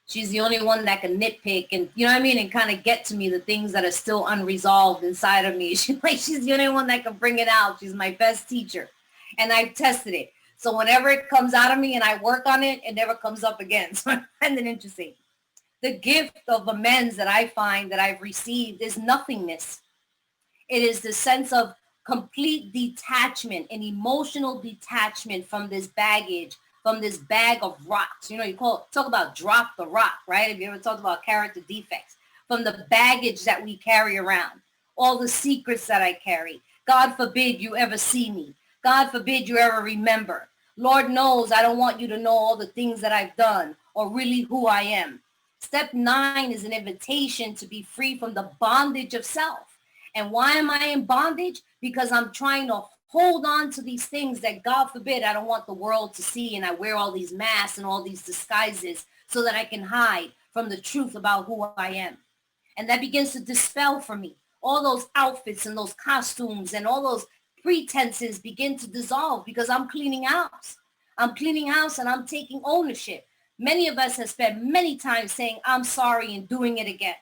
She's the only one that can nitpick and, and kind of get to me the things that are still unresolved inside of me. She's the only one that can bring it out. She's my best teacher. And I've tested it. So whenever it comes out of me and I work on it, it never comes up again. So I find it interesting. The gift of amends that I find that I've received is nothingness. It is the sense of complete detachment, an emotional detachment from this baggage, from this bag of rocks. Talk about drop the rock, right? Have you ever talked about character defects? From the baggage that we carry around, all the secrets that I carry. God forbid you ever see me. God forbid you ever remember. Lord knows I don't want you to know all the things that I've done or really who I am. Step 9 is an invitation to be free from the bondage of self. And why am I in bondage? Because I'm trying to hold on to these things that, God forbid, I don't want the world to see. And I wear all these masks and all these disguises so that I can hide from the truth about who I am. And that begins to dispel for me. All those outfits and those costumes and all those pretenses begin to dissolve because I'm cleaning house. I'm cleaning house and I'm taking ownership. Many of us have spent many times saying, I'm sorry, and doing it again.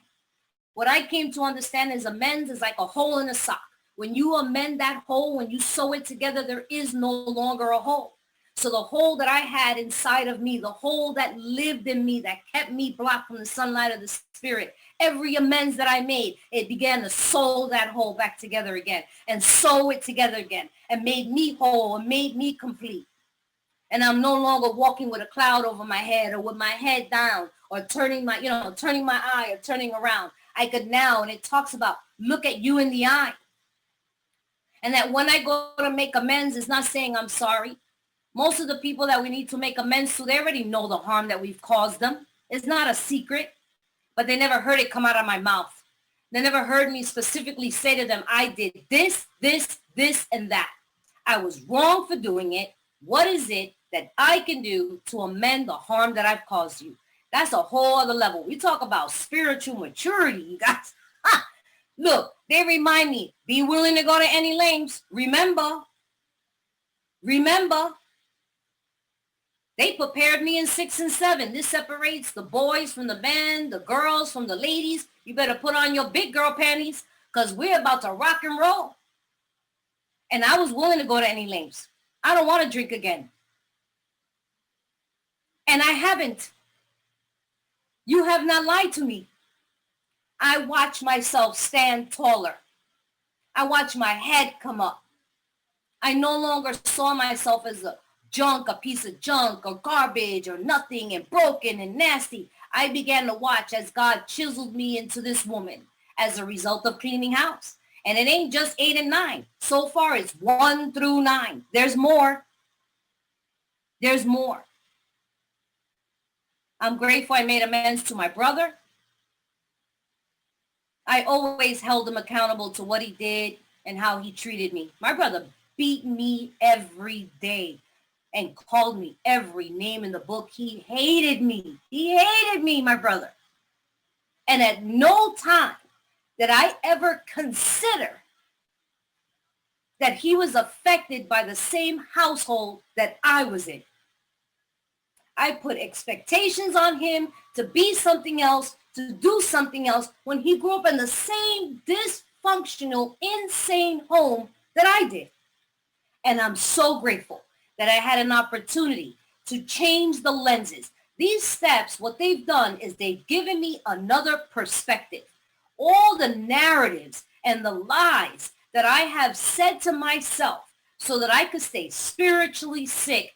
What I came to understand is amends is like a hole in a sock. When you amend that hole, when you sew it together, there is no longer a hole. So the hole that I had inside of me, the hole that lived in me, that kept me blocked from the sunlight of the spirit, every amends that I made, it began to sew that hole back together again and sew it together again and made me whole and made me complete. And I'm no longer walking with a cloud over my head or with my head down or turning my eye or turning around. I could now, and it talks about look at you in the eye. And that when I go to make amends, it's not saying I'm sorry. Most of the people that we need to make amends to, they already know the harm that we've caused them. It's not a secret, but they never heard it come out of my mouth. They never heard me specifically say to them, I did this, this, this, and that. I was wrong for doing it. What is it that I can do to amend the harm that I've caused you? That's a whole other level. We talk about spiritual maturity, you guys. Look, they remind me, be willing to go to any lengths. Remember, they prepared me in 6 and 7. This separates the boys from the men, the girls from the ladies. You better put on your big girl panties because we're about to rock and roll. And I was willing to go to any lengths. I don't want to drink again. And I haven't. You have not lied to me. I watch myself stand taller. I watch my head come up. I no longer saw myself as a piece of junk or garbage or nothing and broken and nasty. I began to watch as God chiseled me into this woman as a result of cleaning house. And it ain't just 8 and 9. So far, it's 1 through 9. There's more. There's more. I'm grateful I made amends to my brother. I always held him accountable to what he did and how he treated me. My brother beat me every day and called me every name in the book. He hated me. He hated me, my brother. And at no time did I ever consider that he was affected by the same household that I was in. I put expectations on him to be something else, to do something else, when he grew up in the same dysfunctional, insane home that I did. And I'm so grateful that I had an opportunity to change the lenses. These steps, what they've done is they've given me another perspective. All the narratives and the lies that I have said to myself so that I could stay spiritually sick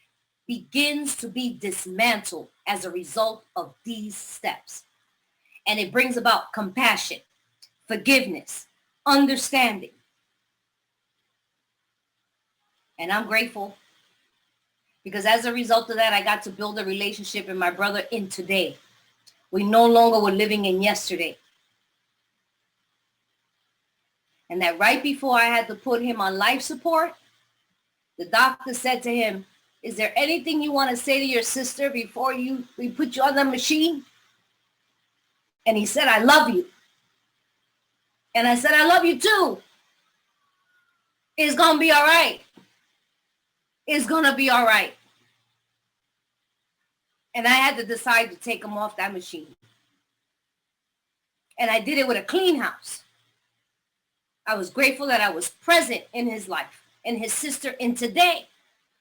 begins to be dismantled as a result of these steps. And it brings about compassion, forgiveness, understanding. And I'm grateful because as a result of that, I got to build a relationship with my brother in today. We no longer were living in yesterday. And that right before I had to put him on life support, the doctor said to him, is there anything you want to say to your sister before we put you on the machine? And he said, I love you. And I said, I love you too. It's going to be all right. It's going to be all right. And I had to decide to take him off that machine. And I did it with a clean house. I was grateful that I was present in his life and his sister in today.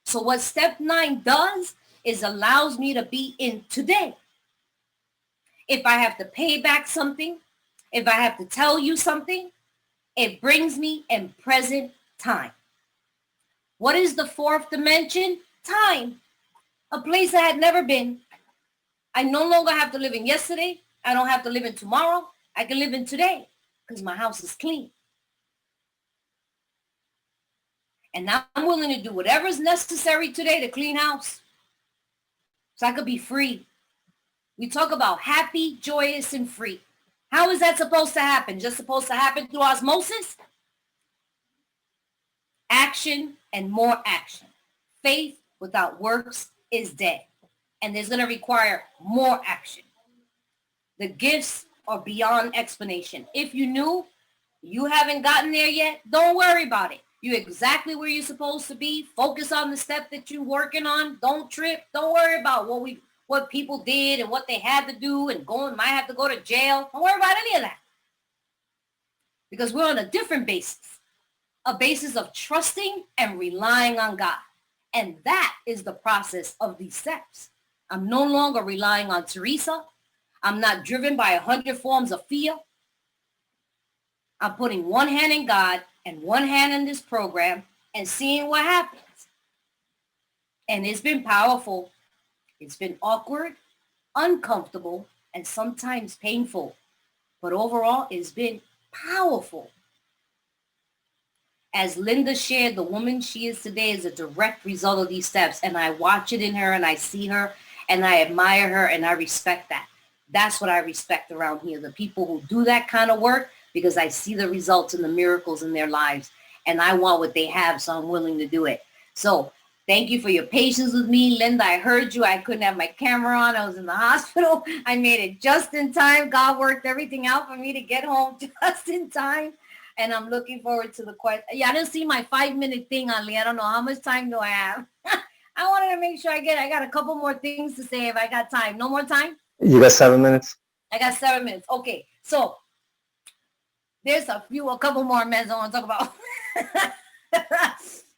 So what step 9 does is allows me to be in today. If I have to pay back something, if I have to tell you something, it brings me in present time. What is the 4th dimension? Time. A place I had never been. I no longer have to live in yesterday. I don't have to live in tomorrow. I can live in today because my house is clean. And now I'm willing to do whatever is necessary today to clean house so I could be free. We talk about happy, joyous, and free. How is that supposed to happen? Just supposed to happen through osmosis? Action and more action. Faith without works is dead. And there's going to require more action. The gifts are beyond explanation. If you knew you haven't gotten there yet, don't worry about it. You're exactly where you're supposed to be. Focus on the step that you're working on. Don't trip. Don't worry about what people did and what they had to do and might have to go to jail. Don't worry about any of that. Because we're on a different basis, a basis of trusting and relying on God. And that is the process of these steps. I'm no longer relying on Theresa. I'm not driven by 100 forms of fear. I'm putting one hand in God and one hand in this program and seeing what happens. And it's been powerful. It's been awkward, uncomfortable, and sometimes painful. But overall, it's been powerful. As Linda shared, the woman she is today is a direct result of these steps. And I watch it in her and I see her and I admire her and I respect that. That's what I respect around here. The people who do that kind of work, because I see the results and the miracles in their lives. And I want what they have, so I'm willing to do it. So thank you for your patience with me. Linda, I heard you. I couldn't have my camera on. I was in the hospital. I made it just in time. God worked everything out for me to get home just in time. And I'm looking forward to the question. Yeah, I didn't see my 5-minute thing on Lee. I don't know how much time do I have. I wanted to make sure I got a couple more things to say if I got time. No more time? You got 7 minutes. I got 7 minutes. Okay, so there's a couple more amends I want to talk about.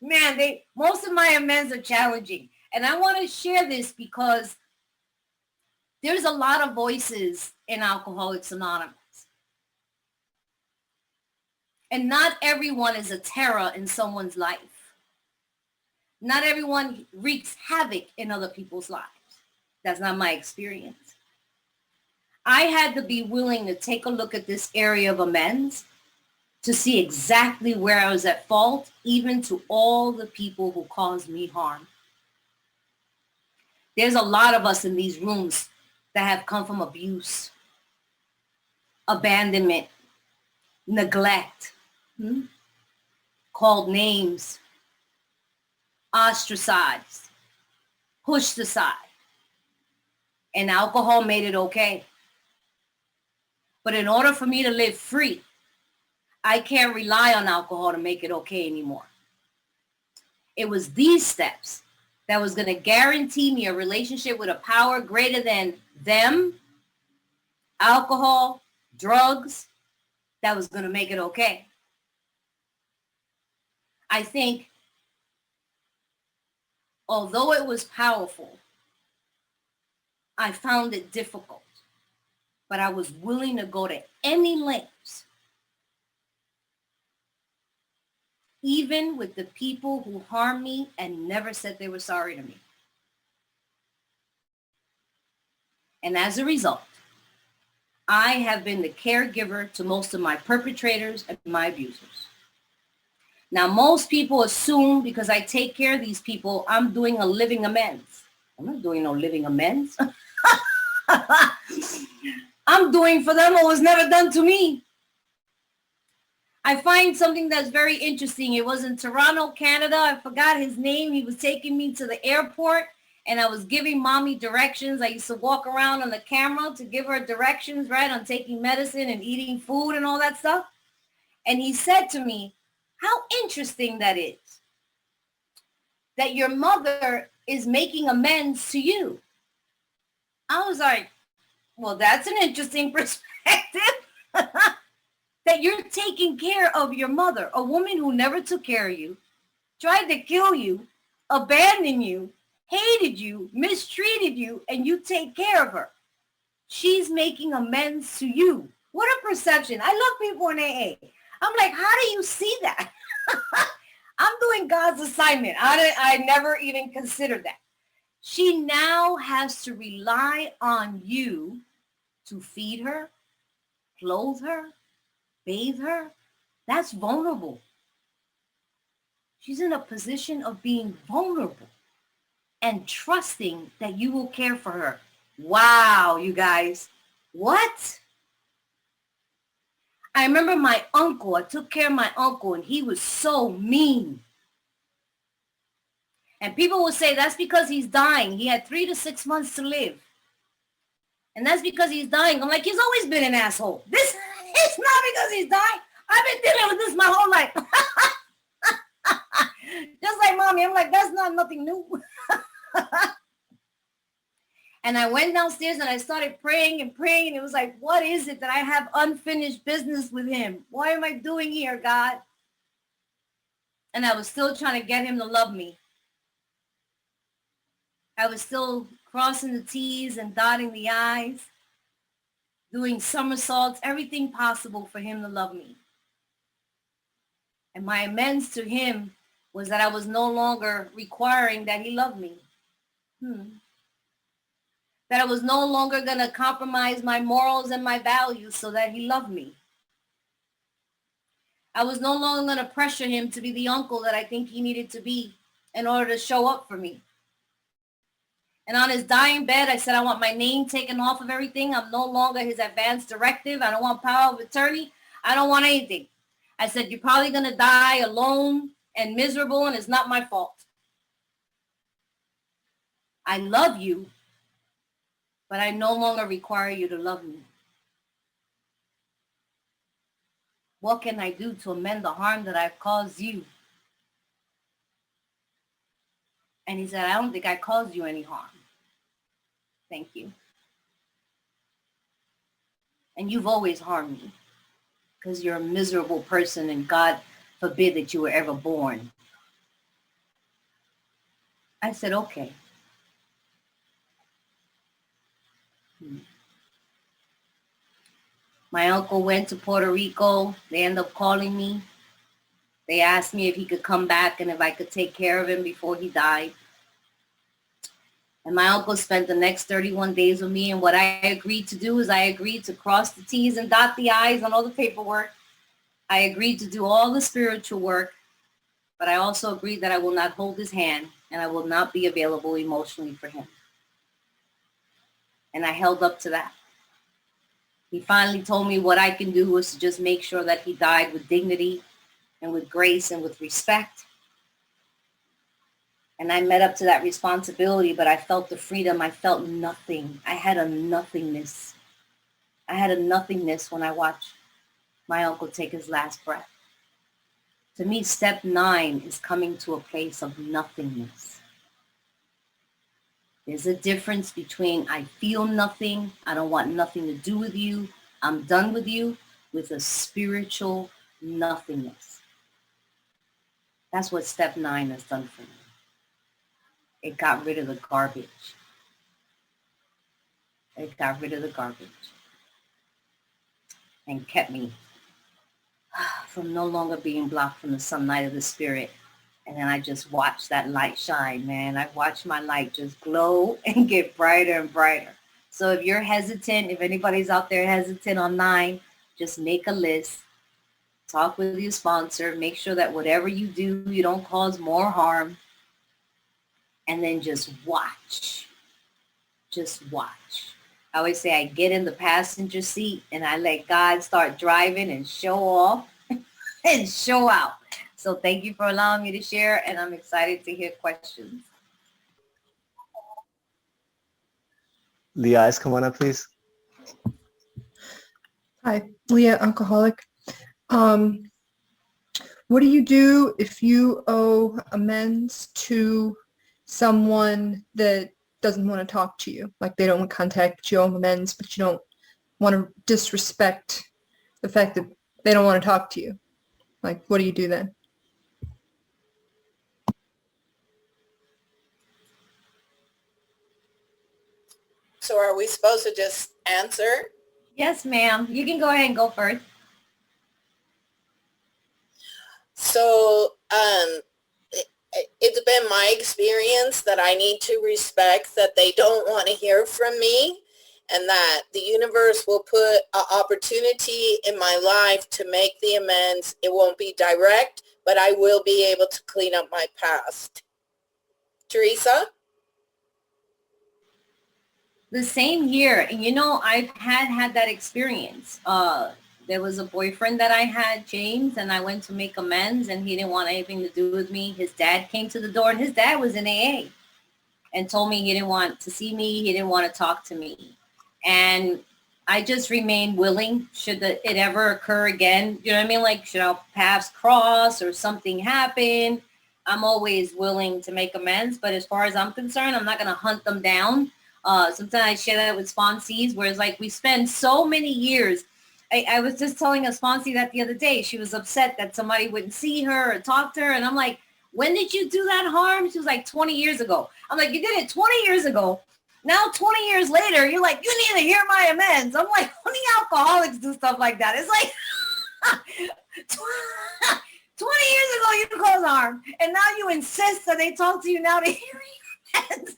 Man, most of my amends are challenging. And I want to share this because there's a lot of voices in Alcoholics Anonymous. And not everyone is a terror in someone's life. Not everyone wreaks havoc in other people's lives. That's not my experience. I had to be willing to take a look at this area of amends to see exactly where I was at fault, even to all the people who caused me harm. There's a lot of us in these rooms that have come from abuse, abandonment, neglect, called names, ostracized, pushed aside. And alcohol made it okay. But in order for me to live free, I can't rely on alcohol to make it okay anymore. It was these steps that was going to guarantee me a relationship with a power greater than them, alcohol, drugs, that was going to make it okay. I think, although it was powerful, I found it difficult, but I was willing to go to any lengths, even with the people who harmed me and never said they were sorry to me. And as a result, I have been the caregiver to most of my perpetrators and my abusers. Now, most people assume because I take care of these people, I'm doing a living amends. I'm not doing no living amends. I'm doing for them what was never done to me. I find something that's very interesting. It was in Toronto, Canada. I forgot his name. He was taking me to the airport and I was giving mommy directions. I used to walk around on the camera to give her directions, right, on taking medicine and eating food and all that stuff. And he said to me, how interesting that is, that your mother is making amends to you. I was like, well, that's an interesting perspective. That you're taking care of your mother, a woman who never took care of you, tried to kill you, abandoned you, hated you, mistreated you, and you take care of her. She's making amends to you. What a perception. I love people in AA. I'm like, how do you see that? I'm doing God's assignment. I never even considered that. She now has to rely on you to feed her, clothe her, bathe her. That's vulnerable. She's in a position of being vulnerable and trusting that you will care for her. Wow, you guys. What? I remember my uncle. I took care of my uncle and he was so mean. And people will say that's because he's dying. He had 3 to 6 months to live. And that's because he's dying. I'm like, he's always been an asshole. This is not because he's dying. I've been dealing with this my whole life. Just like mommy, I'm like, that's not nothing new. And I went downstairs and I started praying and praying. And it was like, what is it that I have unfinished business with him? What am I doing here, God? And I was still trying to get him to love me. I was still crossing the T's and dotting the I's, doing somersaults, everything possible for him to love me. And my amends to him was that I was no longer requiring that he love me. That I was no longer going to compromise my morals and my values so that he loved me. I was no longer going to pressure him to be the uncle that I think he needed to be in order to show up for me. And on his dying bed, I said, I want my name taken off of everything. I'm no longer his advance directive. I don't want power of attorney. I don't want anything. I said, you're probably going to die alone and miserable, and it's not my fault. I love you, but I no longer require you to love me. What can I do to amend the harm that I've caused you? And he said, I don't think I caused you any harm. Thank you. And you've always harmed me because you're a miserable person, and God forbid that you were ever born. I said, okay. My uncle went to Puerto Rico. They ended up calling me. They asked me if he could come back and if I could take care of him before he died. And my uncle spent the next 31 days with me. And what I agreed to do is I agreed to cross the T's and dot the I's on all the paperwork. I agreed to do all the spiritual work. But I also agreed that I will not hold his hand and I will not be available emotionally for him. And I held up to that. He finally told me what I can do was to just make sure that he died with dignity and with grace and with respect. And I met up to that responsibility, but I felt the freedom. I felt nothing. I had a nothingness. I had a nothingness when I watched my uncle take his last breath. To me, step 9 is coming to a place of nothingness. There's a difference between I feel nothing, I don't want nothing to do with you, I'm done with you, with a spiritual nothingness. That's what step 9 has done for me. It got rid of the garbage. It got rid of the garbage and kept me from no longer being blocked from the sunlight of the spirit. And then I just watched that light shine, man. I watched my light just glow and get brighter and brighter. So if you're hesitant, if anybody's out there hesitant on 9, just make a list. Talk with your sponsor. Make sure that whatever you do, you don't cause more harm. And then just watch. Just watch. I always say I get in the passenger seat and I let God start driving and show off and show out. So thank you for allowing me to share, and I'm excited to hear questions. The eyes, come on up, please. Hi, Leah, alcoholic. What do you do if you owe amends to someone that doesn't want to talk to you? Like they don't want contact, but you owe them amends, but you don't want to disrespect the fact that they don't want to talk to you. Like, what do you do then? So are we supposed to just answer? Yes, ma'am. You can go ahead and go first. So it's been my experience that I need to respect that they don't want to hear from me, and that the universe will put an opportunity in my life to make the amends. It won't be direct, but I will be able to clean up my past. Theresa? The same here. And you know, I've had that experience. There was a boyfriend that I had, James, and I went to make amends and he didn't want anything to do with me. His dad came to the door, and his dad was in AA and told me he didn't want to see me. He didn't want to talk to me. And I just remained willing should it ever occur again. You know what I mean? Like, should our paths cross or something happen? I'm always willing to make amends. But as far as I'm concerned, I'm not going to hunt them down. Sometimes I share that with sponsees, where it's like we spend so many years. I was just telling a sponsee that the other day. She was upset that somebody wouldn't see her or talk to her. And I'm like, when did you do that harm? She was like, 20 years ago. I'm like, you did it 20 years ago. Now, 20 years later, you're like, you need to hear my amends. I'm like, only alcoholics do stuff like that. It's like, 20 years ago, you caused harm. And now you insist that they talk to you now to hear your amends.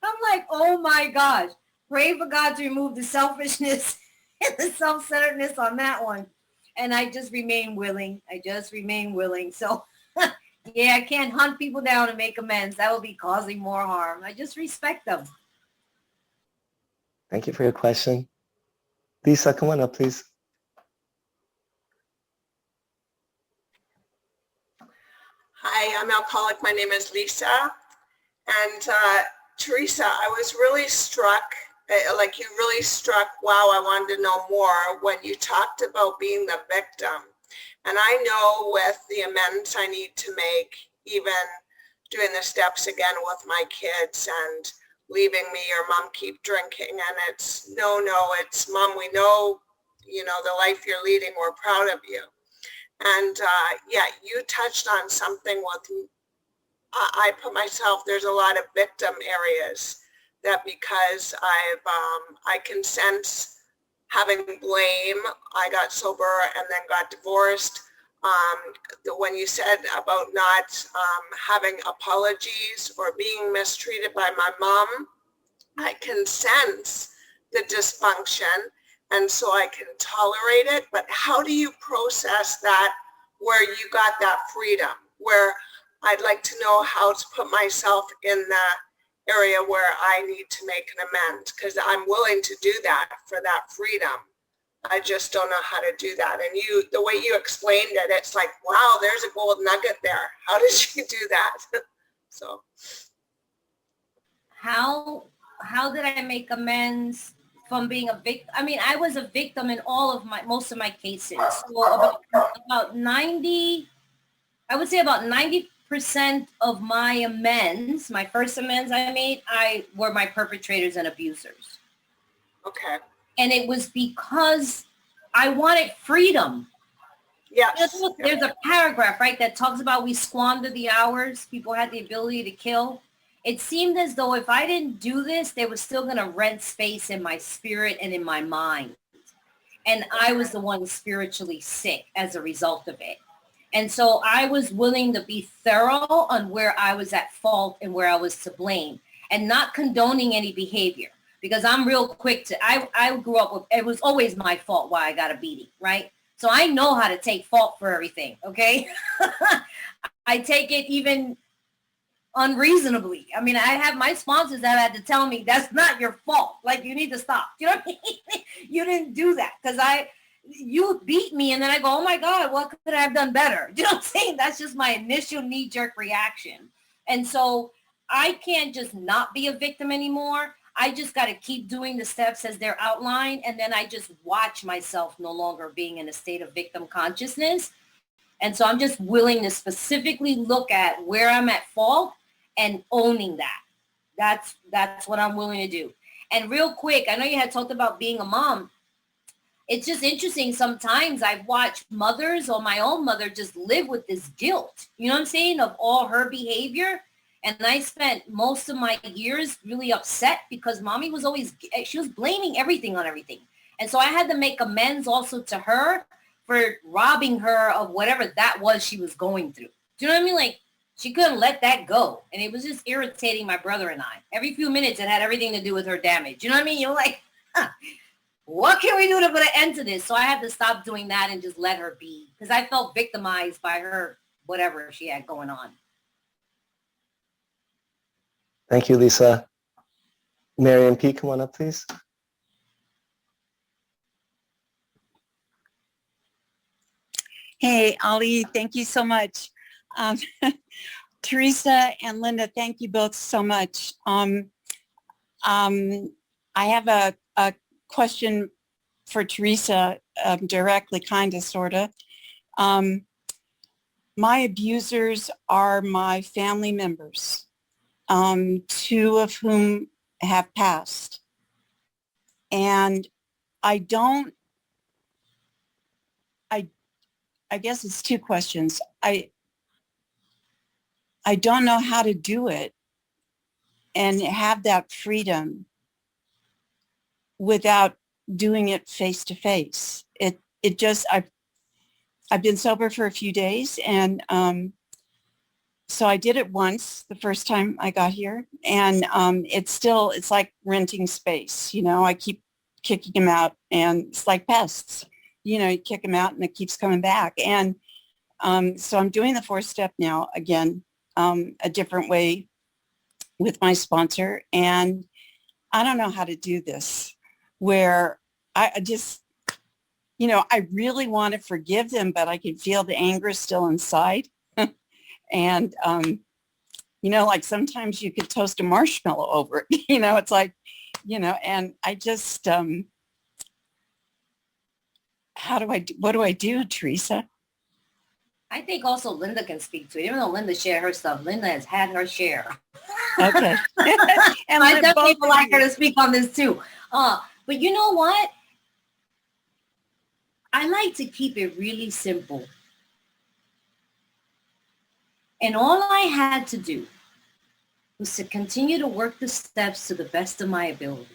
I'm like, oh my gosh. Pray for God to remove the selfishness and the self-centeredness on that one. And I just remain willing. So, yeah, I can't hunt people down and make amends. That would be causing more harm. I just respect them. Thank you for your question. Lisa, come on up, please. Hi, I'm alcoholic. My name is Lisa. And Theresa, I was really struck, like you really struck, wow, I wanted to know more when you talked about being the victim. And I know with the amends I need to make, even doing the steps again with my kids and leaving me or mom keep drinking. And it's no, it's mom, we know, the life you're leading, we're proud of you. And yeah, you touched on something with, I put myself, there's a lot of victim areas that because I can sense having blame. I got sober and then got divorced. When you said about not having apologies or being mistreated by my mom, I can sense the dysfunction. And so I can tolerate it, but how do you process that where you got that freedom? Where I'd like to know how to put myself in the area where I need to make an amend, because I'm willing to do that for that freedom. I just don't know how to do that. And you, the way you explained it, it's like, wow, there's a gold nugget there. How did you do that? So. How did I make amends from being a victim? I mean, I was a victim in most of my cases. So about 90, I would say about 90% of my amends, my first amends I made, were my perpetrators and abusers. Okay. And it was because I wanted freedom. Yes. There's a paragraph, right, that talks about we squander the hours. People had the ability to kill. It seemed as though if I didn't do this, they were still going to rent space in my spirit and in my mind. And I was the one spiritually sick as a result of it. And so I was willing to be thorough on where I was at fault and where I was to blame, and not condoning any behavior, because I'm real quick to, I grew up with, it was always my fault why I got a beating, right? So I know how to take fault for everything, okay? I take it even unreasonably. I mean, I have my sponsors that had to tell me that's not your fault. Like, you need to stop. You know what I mean? You didn't do that because you beat me, and then I go, oh my God, what could I have done better? You know what I'm saying? That's just my initial knee-jerk reaction. And so I can't just not be a victim anymore. I just got to keep doing the steps as they're outlined, and then I just watch myself no longer being in a state of victim consciousness. And so I'm just willing to specifically look at where I'm at fault and owning that. That's what I'm willing to do. And real quick, I know you had talked about being a mom. It's just interesting. Sometimes I've watched mothers or my own mother just live with this guilt, you know what I'm saying, of all her behavior. And I spent most of my years really upset because mommy was she was blaming everything on everything. And so I had to make amends also to her for robbing her of whatever that was she was going through. Do you know what I mean? Like, she couldn't let that go. And it was just irritating my brother and I. Every few minutes, it had everything to do with her damage. You know what I mean? You're like, what can we do to put an end to this? So I had to stop doing that and just let her be, because I felt victimized by her, whatever she had going on. Thank you, Lisa. Marion P., come on up, please. Hey, Ali, thank you so much. Theresa and Linda, thank you both so much. I have a question for Theresa, directly, kind of, sort of. My abusers are my family members, two of whom have passed. And I guess it's two questions. I don't know how to do it and have that freedom without doing it face to face. It just, I've been sober for a few days, and so I did it once the first time I got here, and it's like renting space. I keep kicking them out, and it's like pests. You kick them out and it keeps coming back. And so I'm doing the 4-step now again, a different way with my sponsor. And I don't know how to do this, where I just, I really want to forgive them, but I can feel the anger still inside. And, like sometimes you could toast a marshmallow over it, it's like, and I just, what do I do, Theresa? I think also Linda can speak to it. Even though Linda shared her stuff, Linda has had her share. Okay. And I definitely would like her to speak on this too. But you know what? I like to keep it really simple. And all I had to do was to continue to work the steps to the best of my ability.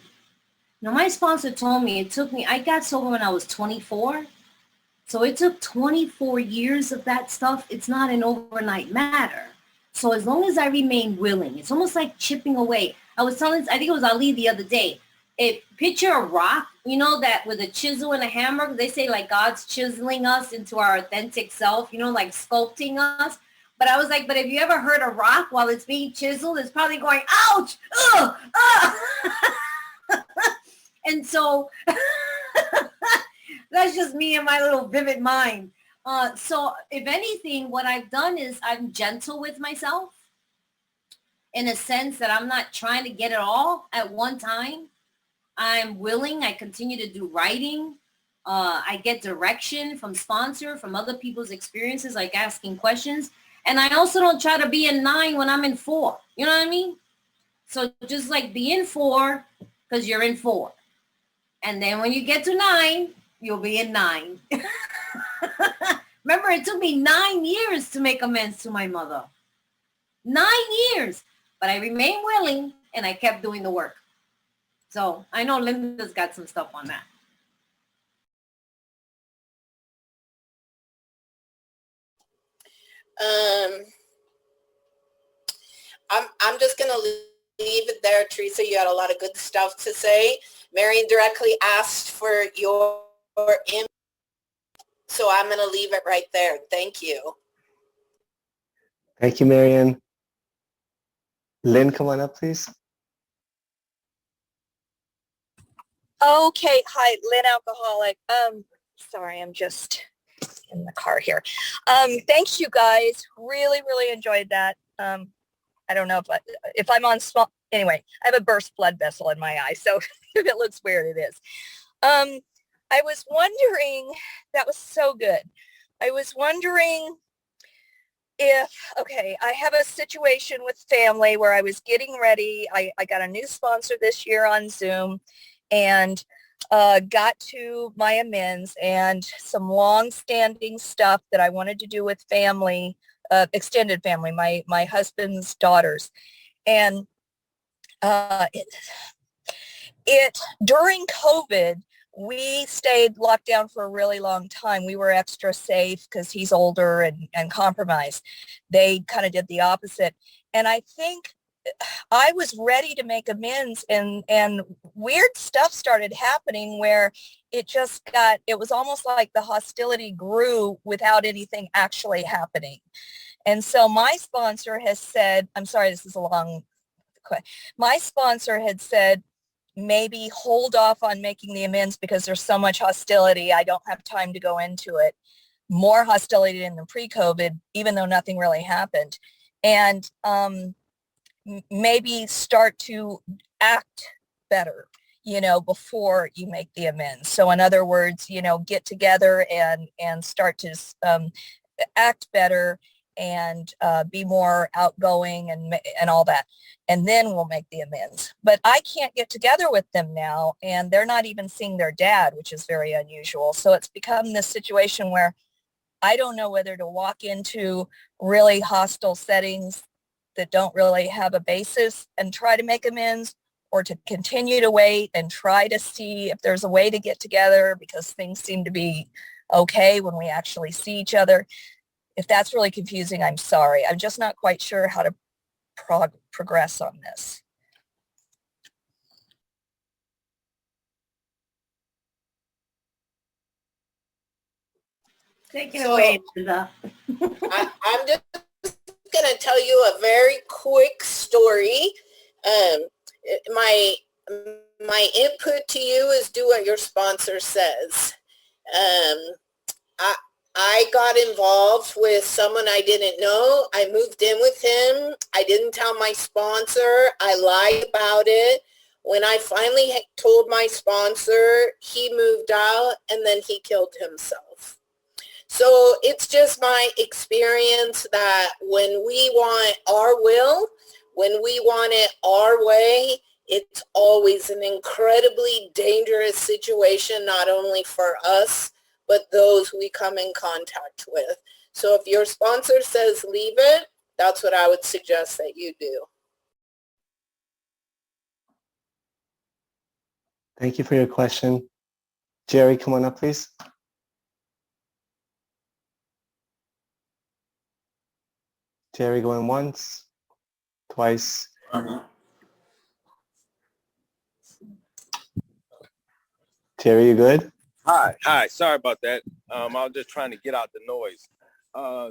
Now, my sponsor told me I got sober when I was 24. So it took 24 years of that stuff. It's not an overnight matter. So as long as I remain willing, it's almost like chipping away. I think it was Ali the other day. Picture a rock, that with a chisel and a hammer. They say like God's chiseling us into our authentic self, like sculpting us. But I was like, but have you ever heard a rock while it's being chiseled? It's probably going, ouch, ugh, And so that's just me and my little vivid mind. So if anything, what I've done is I'm gentle with myself in a sense that I'm not trying to get it all at one time. I'm willing. I continue to do writing. I get direction from sponsor, from other people's experiences, like asking questions. And I also don't try to be in 9 when I'm in 4. You know what I mean? So just like be in 4 because you're in 4. And then when you get to 9, you'll be in 9. Remember, it took me 9 years to make amends to my mother. 9 years. But I remained willing and I kept doing the work. So I know Linda's got some stuff on that. I'm just going to leave it there, Theresa. You had a lot of good stuff to say. Marion directly asked for your input, so I'm going to leave it right there. Thank you. Thank you, Marion. Lynn, come on up, please. Okay, hi, Lynn Alcoholic. Sorry, I'm just in the car here. Thanks, you guys. Really, really enjoyed that. I don't know if I'm on small. Anyway, I have a burst blood vessel in my eye, so if it looks weird, it is. I was wondering, that was so good. I was wondering I have a situation with family where I was getting ready. I got a new sponsor this year on Zoom and got to my amends and some long-standing stuff that I wanted to do with family, extended family, my husband's daughters. And during COVID, we stayed locked down for a really long time. We were extra safe because he's older and compromised. They kind of did the opposite. And I think I was ready to make amends and weird stuff started happening where it was almost like the hostility grew without anything actually happening. And so my sponsor has said, I'm sorry, this is a long question. My sponsor had said, maybe hold off on making the amends because there's so much hostility. I don't have time to go into it. More hostility than the pre-COVID, even though nothing really happened. And maybe start to act better, before you make the amends. So in other words, get together and start to act better and be more outgoing and all that. And then we'll make the amends. But I can't get together with them now, and they're not even seeing their dad, which is very unusual. So it's become this situation where I don't know whether to walk into really hostile settings that don't really have a basis and try to make amends, or to continue to wait and try to see if there's a way to get together because things seem to be okay when we actually see each other. If that's really confusing, I'm sorry. I'm just not quite sure how to progress on this. Take it So- away, Linda. I'm just going to tell you a very quick story. My input to you is do what your sponsor says. I got involved with someone I didn't know. I moved in with him. I didn't tell my sponsor. I lied about it. When I finally told my sponsor, he moved out and then he killed himself. So it's just my experience that when we want our will, when we want it our way, it's always an incredibly dangerous situation, not only for us, but those we come in contact with. So if your sponsor says leave it, that's what I would suggest that you do. Thank you for your question. Jerry, come on up, please. Jerry going once, twice. Jerry, you good? Hi. Sorry about that. I was just trying to get out the noise.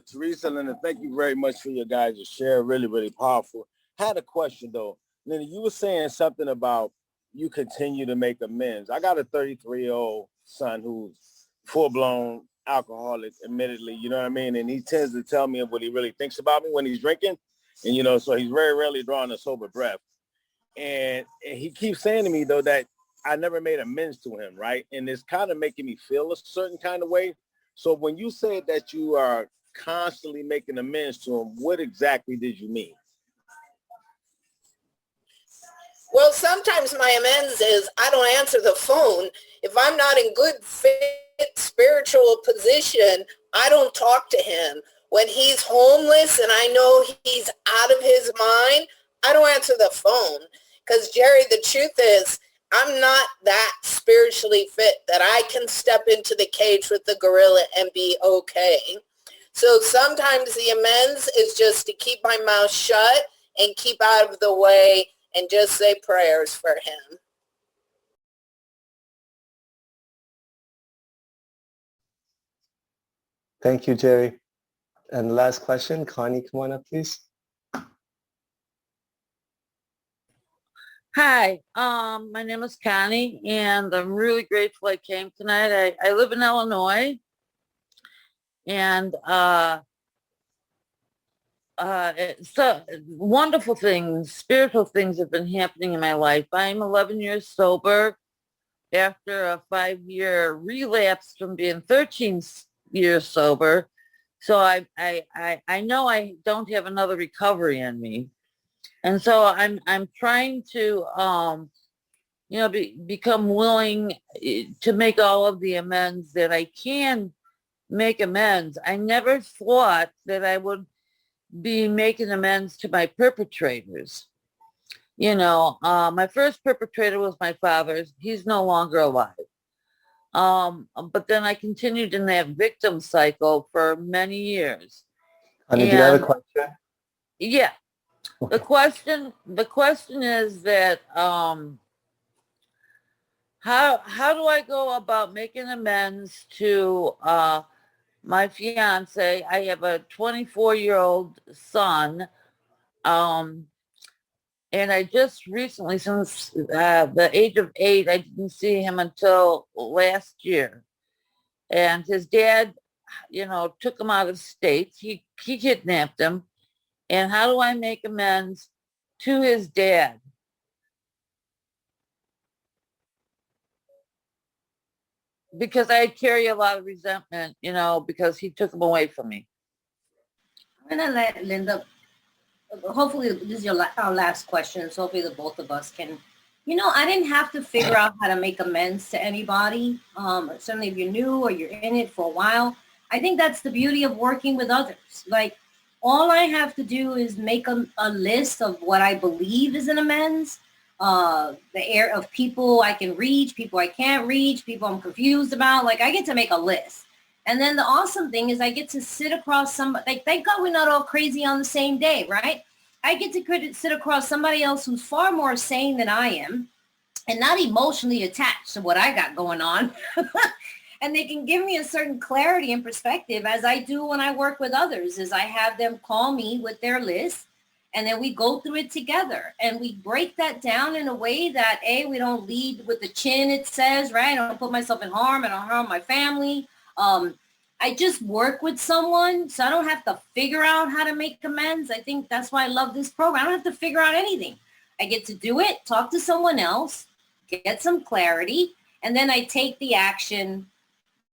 Theresa, Linda, thank you very much for your guys' share. Really, really powerful. Had a question though. Linda, you were saying something about you continue to make amends. I got a 33-year-old son who's full-blown alcoholic, admittedly, you know what I mean? And he tends to tell me what he really thinks about me when he's drinking. And, you know, so he's very rarely drawing a sober breath. And he keeps saying to me, though, that I never made amends to him, right? And it's kind of making me feel a certain kind of way. So when you say that you are constantly making amends to him, what exactly did you mean? Well, sometimes my amends is I don't answer the phone. If I'm not in good, fit, spiritual position, I don't talk to him. When he's homeless and I know he's out of his mind, I don't answer the phone. Because, Jerry, the truth is, I'm not that spiritually fit that I can step into the cage with the gorilla and be okay. So sometimes the amends is just to keep my mouth shut and keep out of the way and just say prayers for him. Thank you, Jerry. And last question, Connie, come on up, please. Hi, my name is Connie, and I'm really grateful I came tonight. I live in Illinois, and so wonderful things, spiritual things have been happening in my life. I'm 11 years sober after a 5-year relapse from being 13 years sober. So I know I don't have another recovery in me. And so I'm trying to, become willing to make all of the amends that I can make amends. I never thought that I would be making amends to my perpetrators. My first perpetrator was my father's. He's no longer alive. But then I continued in that victim cycle for many years. Connie, do you have a question? Yeah. The question is that how do I go about making amends to my fiance? I have a 24-year-old son, and I just recently, since the age of 8, I didn't see him until last year. And his dad, took him out of state. He kidnapped him. And how do I make amends to his dad? Because I carry a lot of resentment, because he took him away from me. I'm gonna let Linda, hopefully this is our last question, so hopefully the both of us can, I didn't have to figure out how to make amends to anybody. Certainly if you're new or you're in it for a while, I think that's the beauty of working with others. Like, all I have to do is make a list of what I believe is an amends, the air of people I can reach, people I can't reach, people I'm confused about. Like, I get to make a list. And then the awesome thing is I get to sit across somebody. Like, thank God we're not all crazy on the same day, right? I get to sit across somebody else who's far more sane than I am and not emotionally attached to what I got going on. And they can give me a certain clarity and perspective, as I do when I work with others, is I have them call me with their list, and then we go through it together. And we break that down in a way that, we don't lead with the chin, it says, right? I don't put myself in harm. I don't harm my family. I just work with someone, so I don't have to figure out how to make amends. I think that's why I love this program. I don't have to figure out anything. I get to do it, talk to someone else, get some clarity, and then I take the action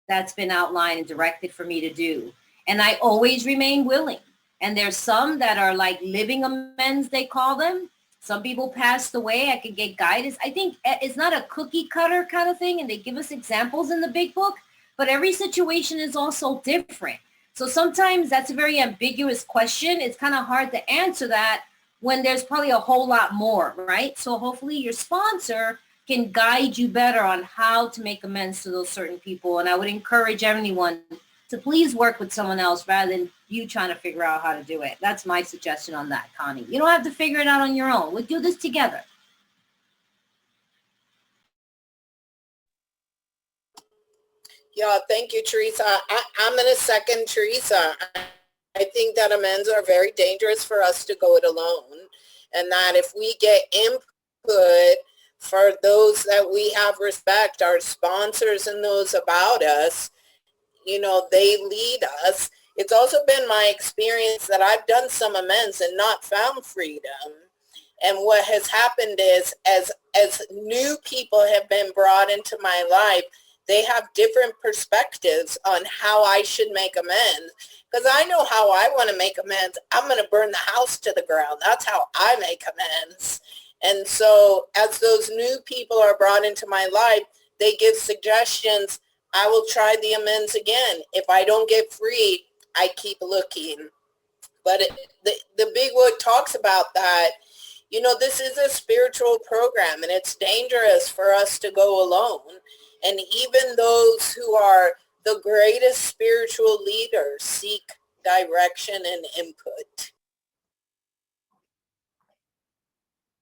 that's been outlined and directed for me to do. And I always remain willing. And there's some that are like living amends, they call them. Some people passed away. I could get guidance. I think it's not a cookie cutter kind of thing, and they give us examples in the big book, but every situation is also different. So sometimes that's a very ambiguous question. It's kind of hard to answer that when there's probably a whole lot more, right? So hopefully your sponsor can guide you better on how to make amends to those certain people. And I would encourage everyone to please work with someone else rather than you trying to figure out how to do it. That's my suggestion on that, Connie. You don't have to figure it out on your own. We'll do this together. Yeah, thank you, Theresa. I'm going to second Theresa. I think that amends are very dangerous for us to go it alone, and that if we get input for those that we have respect, our sponsors and those about us, they lead us. It's also been my experience that I've done some amends and not found freedom. And what has happened is as new people have been brought into my life, they have different perspectives on how I should make amends. Because I know how I want to make amends. I'm going to burn the house to the ground. That's how I make amends. And so as those new people are brought into my life, they give suggestions. I will try the amends again. If I don't get free, I keep looking. But the Big Book talks about that. This is a spiritual program, and it's dangerous for us to go alone. And even those who are the greatest spiritual leaders seek direction and input.